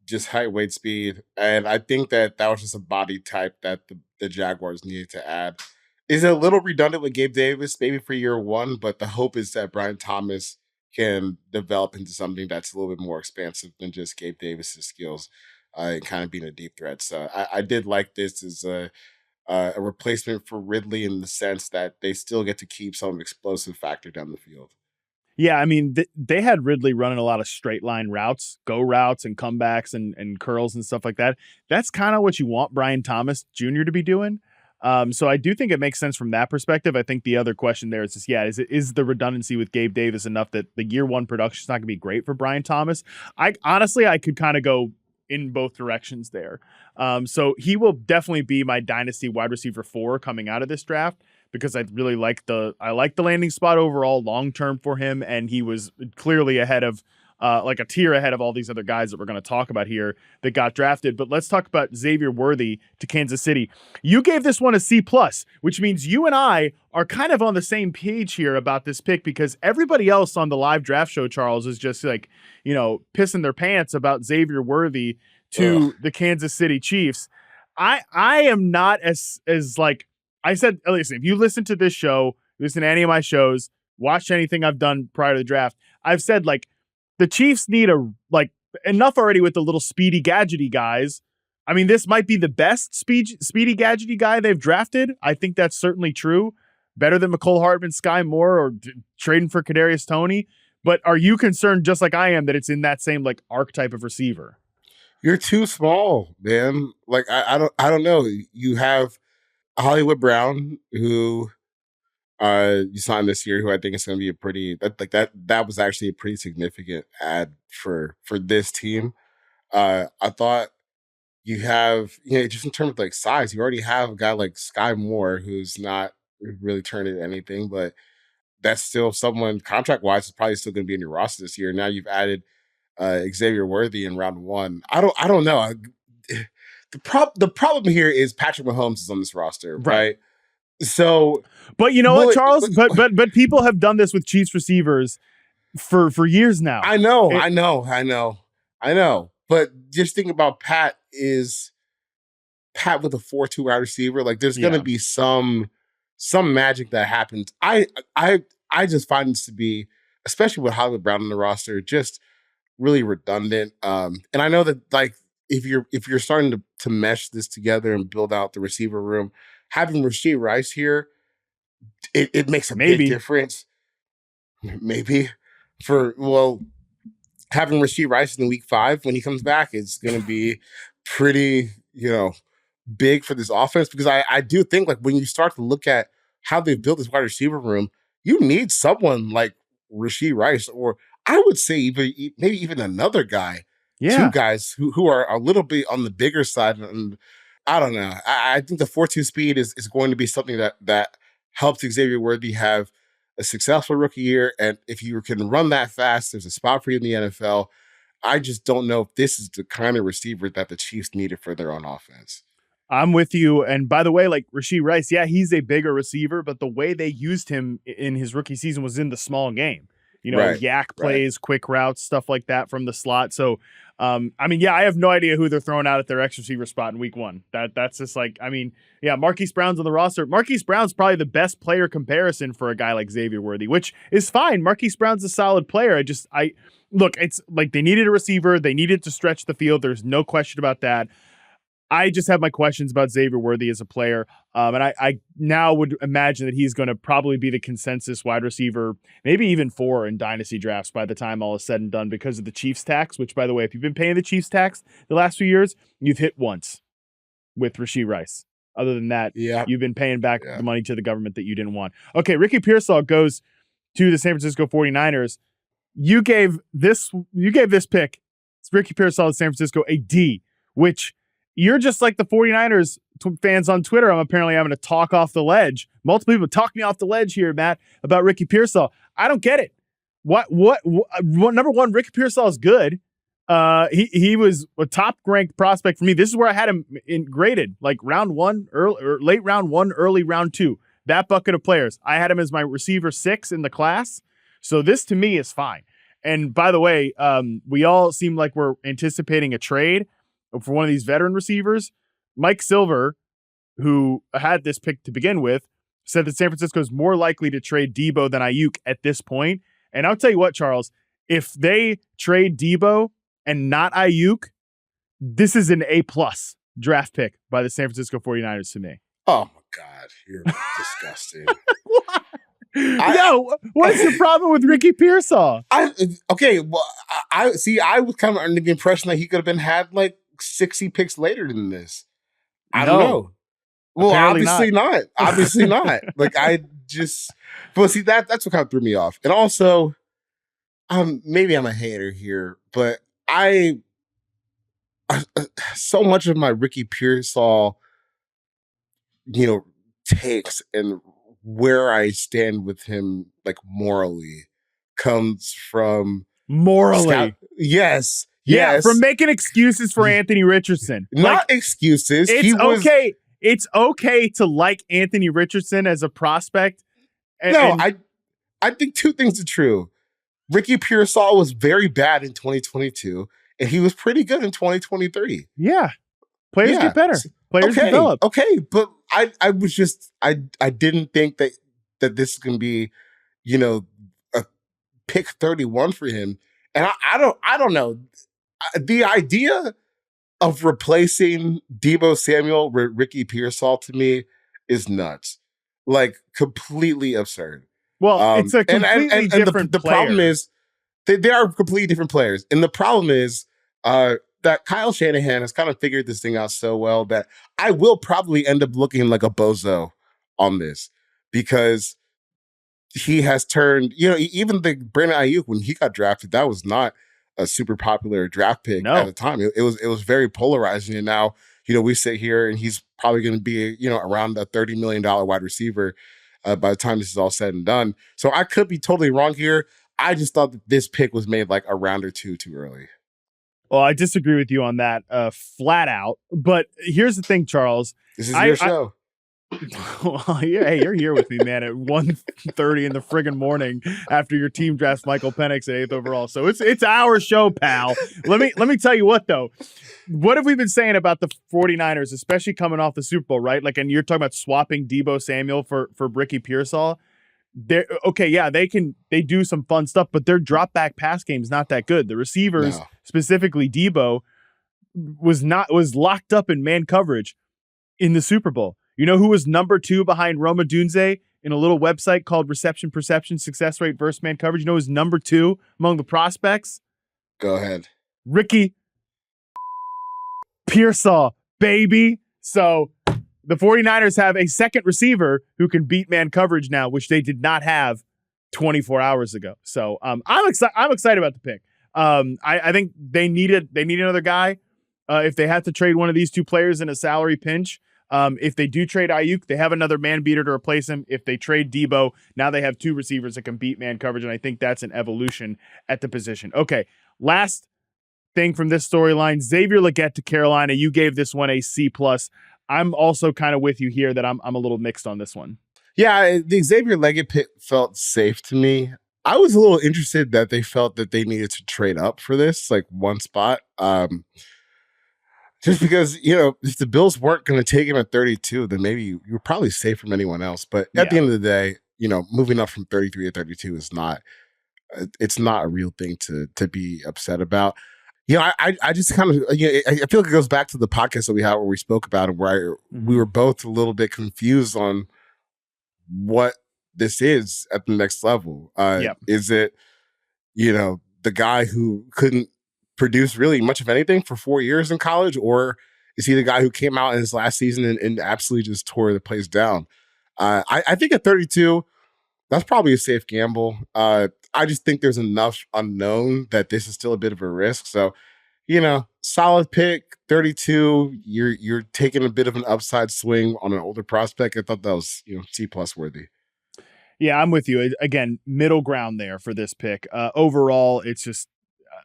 Speaker 2: just height, weight, speed. And I think that was just a body type that the Jaguars needed to add. Is it a little redundant with Gabe Davis, maybe for year 1, but the hope is that Brian Thomas can develop into something that's a little bit more expansive than just Gabe Davis's skills and kind of being a deep threat. So I did like this as a replacement for Ridley in the sense that they still get to keep some explosive factor down the field.
Speaker 1: Yeah, I mean, they had Ridley running a lot of straight line routes, go routes and comebacks and curls and stuff like that. That's kind of what you want Brian Thomas Jr. to be doing. So I do think it makes sense from that perspective. I think the other question there is just, is the redundancy with Gabe Davis enough that the year 1 production is not going to be great for Brian Thomas? I could kind of go in both directions there. So he will definitely be my dynasty wide receiver 4 coming out of this draft because I really like the landing spot overall long-term for him. And he was clearly ahead of like a tier ahead of all these other guys that we're going to talk about here that got drafted. But let's talk about Xavier Worthy to Kansas City. You gave this one a C+, which means you and I are kind of on the same page here about this pick, because everybody else on the live draft show, Charles, is just like, pissing their pants about Xavier Worthy to the Kansas City Chiefs. I am not as like I said, listen, if you listen to this show, listen to any of my shows, watch anything I've done prior to the draft, I've said, like, the Chiefs need enough already with the little speedy gadgety guys. I mean, this might be the best speedy gadgety guy they've drafted. I think that's certainly true. Better than McCole Hardman, Sky Moore, or trading for Kadarius Toney. But are you concerned, just like I am, that it's in that same like archetype of receiver?
Speaker 2: You're too small, man. Like I don't know. You have Hollywood Brown, who you signed this year, who I think is going to be a pretty that was actually a pretty significant add for this team. I thought you have, just in terms of like size, you already have a guy like Sky Moore, who's not really turned into anything, but that's still someone contract wise is probably still going to be in your roster this year. Now you've added Xavier Worthy in round one. I don't know. The problem here is Patrick Mahomes is on this roster, right? So,
Speaker 1: but you know what, Charles? But people have done this with Chiefs receivers for years now.
Speaker 2: I know. But just think about Pat with a 4-2 wide receiver. Like, there's going to be some magic that happens. I just find this to be, especially with Hollywood Brown on the roster, just really redundant. And I know that, like, if you're starting to mesh this together and build out the receiver room, having Rashee Rice here, it makes a big difference. Maybe having Rashee Rice in week 5 when he comes back is going to be pretty, big for this offense, because I do think, like, when you start to look at how they've built this wide receiver room, you need someone like Rashee Rice, or I would say maybe even another guy, two guys who are a little bit on the bigger side. And I don't know. I think the 4.2 speed is going to be something that helps Xavier Worthy have a successful rookie year. And if you can run that fast, there's a spot for you in the NFL. I just don't know if this is the kind of receiver that the Chiefs needed for their own offense.
Speaker 1: I'm with you. And by the way, like Rashee Rice, he's a bigger receiver, but the way they used him in his rookie season was in the small game. Yak plays, quick routes, stuff like that from the slot. So, I have no idea who they're throwing out at their X receiver spot in week 1. That's just like, Marquise Brown's on the roster. Marquise Brown's probably the best player comparison for a guy like Xavier Worthy, which is fine. Marquise Brown's a solid player. Look, it's like they needed a receiver. They needed to stretch the field. There's no question about that. I just have my questions about Xavier Worthy as a player. And I now would imagine that he's going to probably be the consensus wide receiver, maybe even 4 in dynasty drafts by the time all is said and done, because of the Chiefs tax, which, by the way, if you've been paying the Chiefs tax the last few years, you've hit once with Rashee Rice. Other than that, you've been paying back the money to the government that you didn't want. Okay, Ricky Pearsall goes to the San Francisco 49ers. You gave this pick, it's Ricky Pearsall of San Francisco, a D, which you're just like the 49ers fans on Twitter. I'm apparently having to talk off the ledge. Multiple people talk me off the ledge here, Matt, about Ricky Pearsall. I don't get it. What number one, Ricky Pearsall is good. He was a top ranked prospect for me. This is where I had him graded, like round 1, late round 1, early round 2. That bucket of players. I had him as my receiver 6 in the class. So this to me is fine. And by the way, we all seem like we're anticipating a trade for one of these veteran receivers. Mike Silver, who had this pick to begin with, said that San Francisco is more likely to trade Debo than Ayuk at this point. And I'll tell you what, Charles, if they trade Debo and not Ayuk, this is an A+ draft pick by the San Francisco 49ers to me.
Speaker 2: Oh my God, you're disgusting.
Speaker 1: What's the problem with Ricky Pearsall?
Speaker 2: I was kind of under the impression that he could have had like 60 picks later than this. I don't know. Well, obviously not. Obviously not. Like, that's what kind of threw me off. And also, maybe I'm a hater here, but so much of my Ricky Pearsall, takes and where I stand with him, like, morally, comes from
Speaker 1: Morally.
Speaker 2: Yes.
Speaker 1: Yeah,
Speaker 2: Yes.
Speaker 1: from making excuses for Anthony Richardson.
Speaker 2: Not excuses.
Speaker 1: It's okay. It's okay to like Anthony Richardson as a prospect.
Speaker 2: I think two things are true. Ricky Pearsall was very bad in 2022, and he was pretty good in 2023.
Speaker 1: Yeah. Players get better. Players develop.
Speaker 2: Okay, but I was just I didn't think that this is gonna be, a pick 31 for him. And I don't know. The idea of replacing Deebo Samuel with Ricky Pearsall to me is nuts. Like completely absurd.
Speaker 1: Well, it's a completely different
Speaker 2: the problem is they are completely different players. And the problem is that Kyle Shanahan has kind of figured this thing out so well that I will probably end up looking like a bozo on this, because he has turned, even the Brandon Ayuk, when he got drafted, that was not a super popular draft pick at the time. It was very polarizing. And now, we sit here and he's probably going to be, around a $30 million wide receiver by the time this is all said and done. So I could be totally wrong here. I just thought that this pick was made like a round or two too early.
Speaker 1: Well, I disagree with you on that flat out. But here's the thing, Charles.
Speaker 2: This is your show.
Speaker 1: Well, hey, you're here with me, man, at 1:30 in the friggin' morning after your team drafts Michael Penix at 8th overall. So it's our show, pal. Let me tell you what, though. What have we been saying about the 49ers, especially coming off the Super Bowl, right? Like, and you're talking about swapping Deebo Samuel for Ricky Pearsall. They do some fun stuff, but their drop back pass game is not that good. The receivers, specifically Deebo, was locked up in man coverage in the Super Bowl. You know who was number 2 behind Rome Odunze in a little website called Reception Perception Success Rate versus Man Coverage? You know who's number 2 among the prospects?
Speaker 2: Go ahead.
Speaker 1: Ricky Pearsall, baby. So the 49ers have a second receiver who can beat man coverage now, which they did not have 24 hours ago. So I'm excited about the pick. I think they need another guy. If they have to trade one of these two players in a salary pinch, if they do trade Ayuk, they have another man beater to replace him. If they trade Deebo, now they have 2 receivers that can beat man coverage, and I think that's an evolution at the position. Okay, last thing from this storyline, Xavier Legette to Carolina. You gave this one a C+. I'm also kind of with you here that I'm a little mixed on this one.
Speaker 2: Yeah, the Xavier Legette pick felt safe to me. I was a little interested that they felt that they needed to trade up for this, like one spot. Just because, if the Bills weren't going to take him at 32, then maybe you're probably safe from anyone else. But at the end of the day, moving up from 33 to 32 is not a real thing to be upset about. I just kind of, I feel like it goes back to the podcast that we had where we spoke about it, where we were both a little bit confused on what this is at the next level. Is it, the guy who couldn't produce really much of anything for 4 years in college, or is he the guy who came out in his last season and absolutely just tore the place down? I think at 32, that's probably a safe gamble. I just think there's enough unknown that this is still a bit of a risk. So, solid pick, 32. You're taking a bit of an upside swing on an older prospect. I thought that was, C+ worthy.
Speaker 1: Yeah, I'm with you. Again, middle ground there for this pick. Overall, it's just,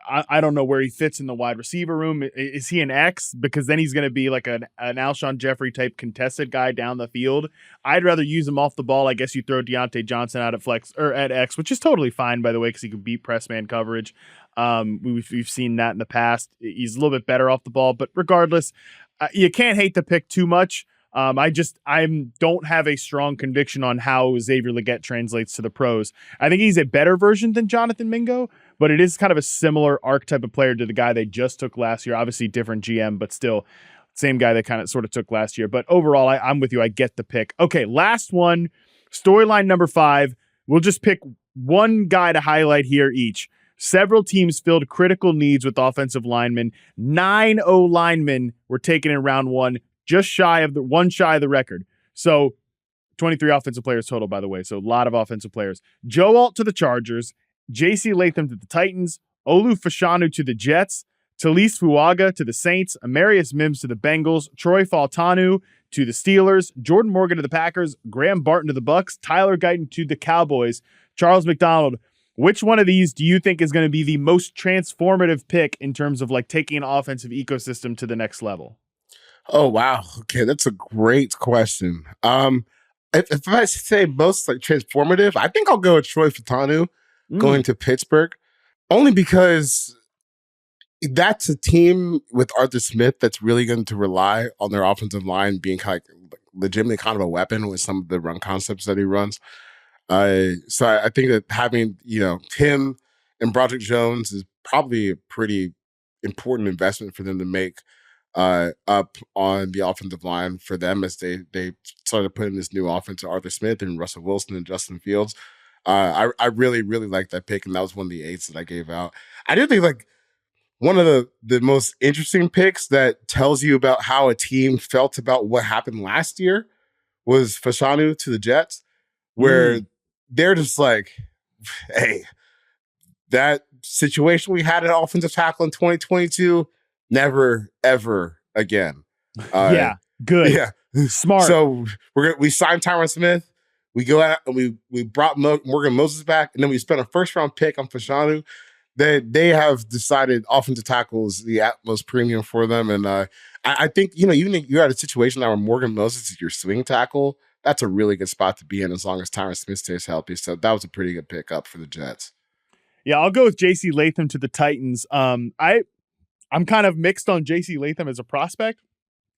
Speaker 1: I don't know where he fits in the wide receiver room. Is he an X? Because then he's going to be like an Alshon Jeffrey type contested guy down the field. I'd rather use him off the ball. I guess you throw Deontay Johnson out at flex or at X, which is totally fine, by the way, because he can beat press man coverage. We've seen that in the past. He's a little bit better off the ball, but regardless, you can't hate the pick too much. I don't have a strong conviction on how Xavier Legette translates to the pros. I think he's a better version than Jonathan Mingo, but it is kind of a similar archetype of player to the guy they just took last year. Obviously different GM, but still same guy they kind of sort of took last year. But overall, I'm with you. I get the pick. Okay, last one, storyline number 5. We'll just pick one guy to highlight here each. Several teams filled critical needs with offensive linemen. 9 O-linemen were taken in round 1. Just shy of the record. So 23 offensive players total, by the way. So a lot of offensive players. Joe Alt to the Chargers, J.C. Latham to the Titans, Olu Fashanu to the Jets, Talise Fuaga to the Saints, Amarius Mims to the Bengals, Troy Fautanu to the Steelers, Jordan Morgan to the Packers, Graham Barton to the Bucks, Tyler Guyton to the Cowboys. Charles McDonald, Which one of these do you think is going to be the most transformative pick in terms of like taking an offensive ecosystem to the next level?
Speaker 2: Oh, wow. Okay, that's a great question. If I say most like transformative, I think I'll go with Troy Fautanu going to Pittsburgh, only because that's a team with Arthur Smith that's really going to rely on their offensive line being kind of legitimately kind of a weapon with some of the run concepts that he runs. So I think that having, him and Broderick Jones is probably a pretty important investment for them to make up on the offensive line for them as they started putting this new offense to Arthur Smith and Russell Wilson and Justin Fields. I really, really like that pick, and that was one of the 8s that I gave out. I do think like one of the most interesting picks that tells you about how a team felt about what happened last year was Fashanu to the Jets, where they're just like, hey, that situation we had at offensive tackle in 2022, never, ever again.
Speaker 1: Yeah, good.
Speaker 2: Yeah.
Speaker 1: Smart.
Speaker 2: So we signed Tyron Smith. We go out and we brought Morgan Moses back, and then we spent a first-round pick on Fashanu. They have decided offensive tackle is the utmost premium for them. And I think, even if you're at a situation now where Morgan Moses is your swing tackle, that's a really good spot to be in as long as Tyron Smith stays healthy. So that was a pretty good pickup for the Jets.
Speaker 1: Yeah, I'll go with J.C. Latham to the Titans. I'm kind of mixed on J.C. Latham as a prospect.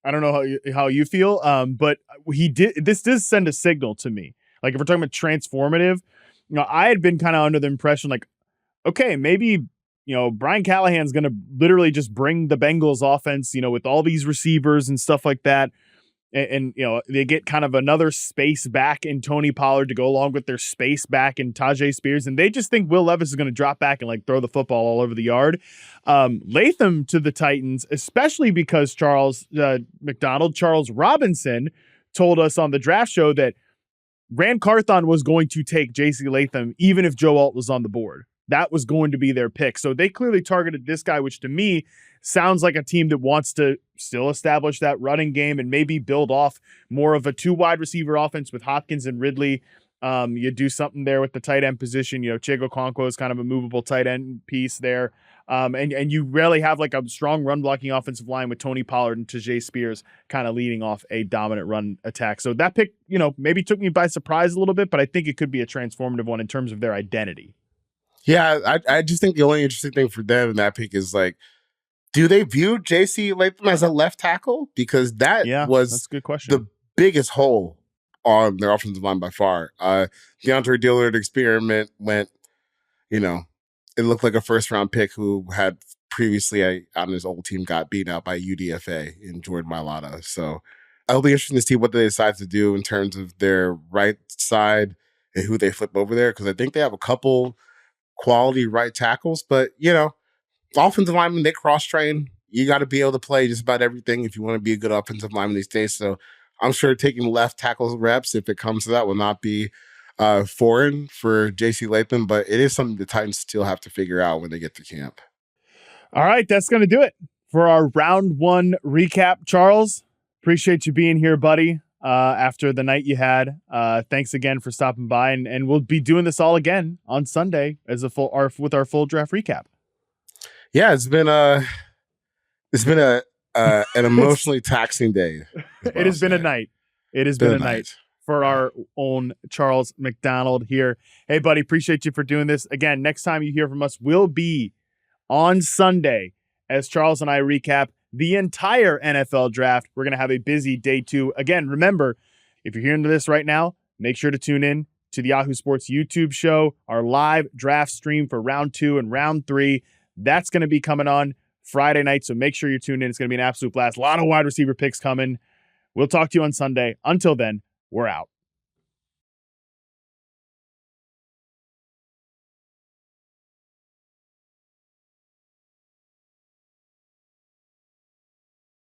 Speaker 1: I don't know how you feel, but this does send a signal to me. Like if we're talking about transformative, I had been kind of under the impression like, okay, maybe, Brian Callahan's going to literally just bring the Bengals offense, with all these receivers and stuff like that. And they get kind of another space back in Tony Pollard to go along with their space back in Tajay Spears. And they just think Will Levis is going to drop back and like throw the football all over the yard. Latham to the Titans, especially because Charles Robinson told us on the draft show that Rand Carthon was going to take J.C. Latham even if Joe Alt was on the board. That was going to be their pick. So they clearly targeted this guy, which to me sounds like a team that wants to still establish that running game and maybe build off more of a 2 wide receiver offense with Hopkins and Ridley. You do something there with the tight end position. Chigo Okonkwo is kind of a movable tight end piece there. And you really have like a strong run blocking offensive line with Tony Pollard and Tajay Spears kind of leading off a dominant run attack. So that pick, maybe took me by surprise a little bit, but I think it could be a transformative one in terms of their identity.
Speaker 2: Yeah, I just think the only interesting thing for them in that pick is like, do they view J.C. Latham as a left tackle? Because that's
Speaker 1: a good question.
Speaker 2: The biggest hole on their offensive line by far. DeAndre Dillard experiment went, it looked like a first-round pick who had previously on his old team got beaten out by UDFA in Jordan Mailata. So it'll be interesting to see what they decide to do in terms of their right side and who they flip over there, because I think they have a couple quality right tackles, but offensive linemen, they cross-train. You got to be able to play just about everything if you want to be a good offensive lineman these days. So I'm sure taking left tackle reps, if it comes to that, will not be foreign for J.C. Latham, but it is something the Titans still have to figure out when they get to camp.
Speaker 1: All right, that's going to do it for our round 1 recap. Charles, appreciate you being here, buddy. After the night you had, thanks again for stopping by, and we'll be doing this all again on Sunday as with our full draft recap.
Speaker 2: Yeah, it's been an emotionally taxing day.
Speaker 1: It has been a night. It has been a night for our own Charles McDonald here. Hey, buddy, appreciate you for doing this again. Next time you hear from us will be on Sunday as Charles and I recap the entire NFL draft. We're going to have a busy day 2. Again, remember, if you're hearing this right now, make sure to tune in to the Yahoo Sports YouTube show, our live draft stream for round 2 and round 3. That's going to be coming on Friday night, so make sure you're tuned in. It's going to be an absolute blast. A lot of wide receiver picks coming. We'll talk to you on Sunday. Until then, we're out.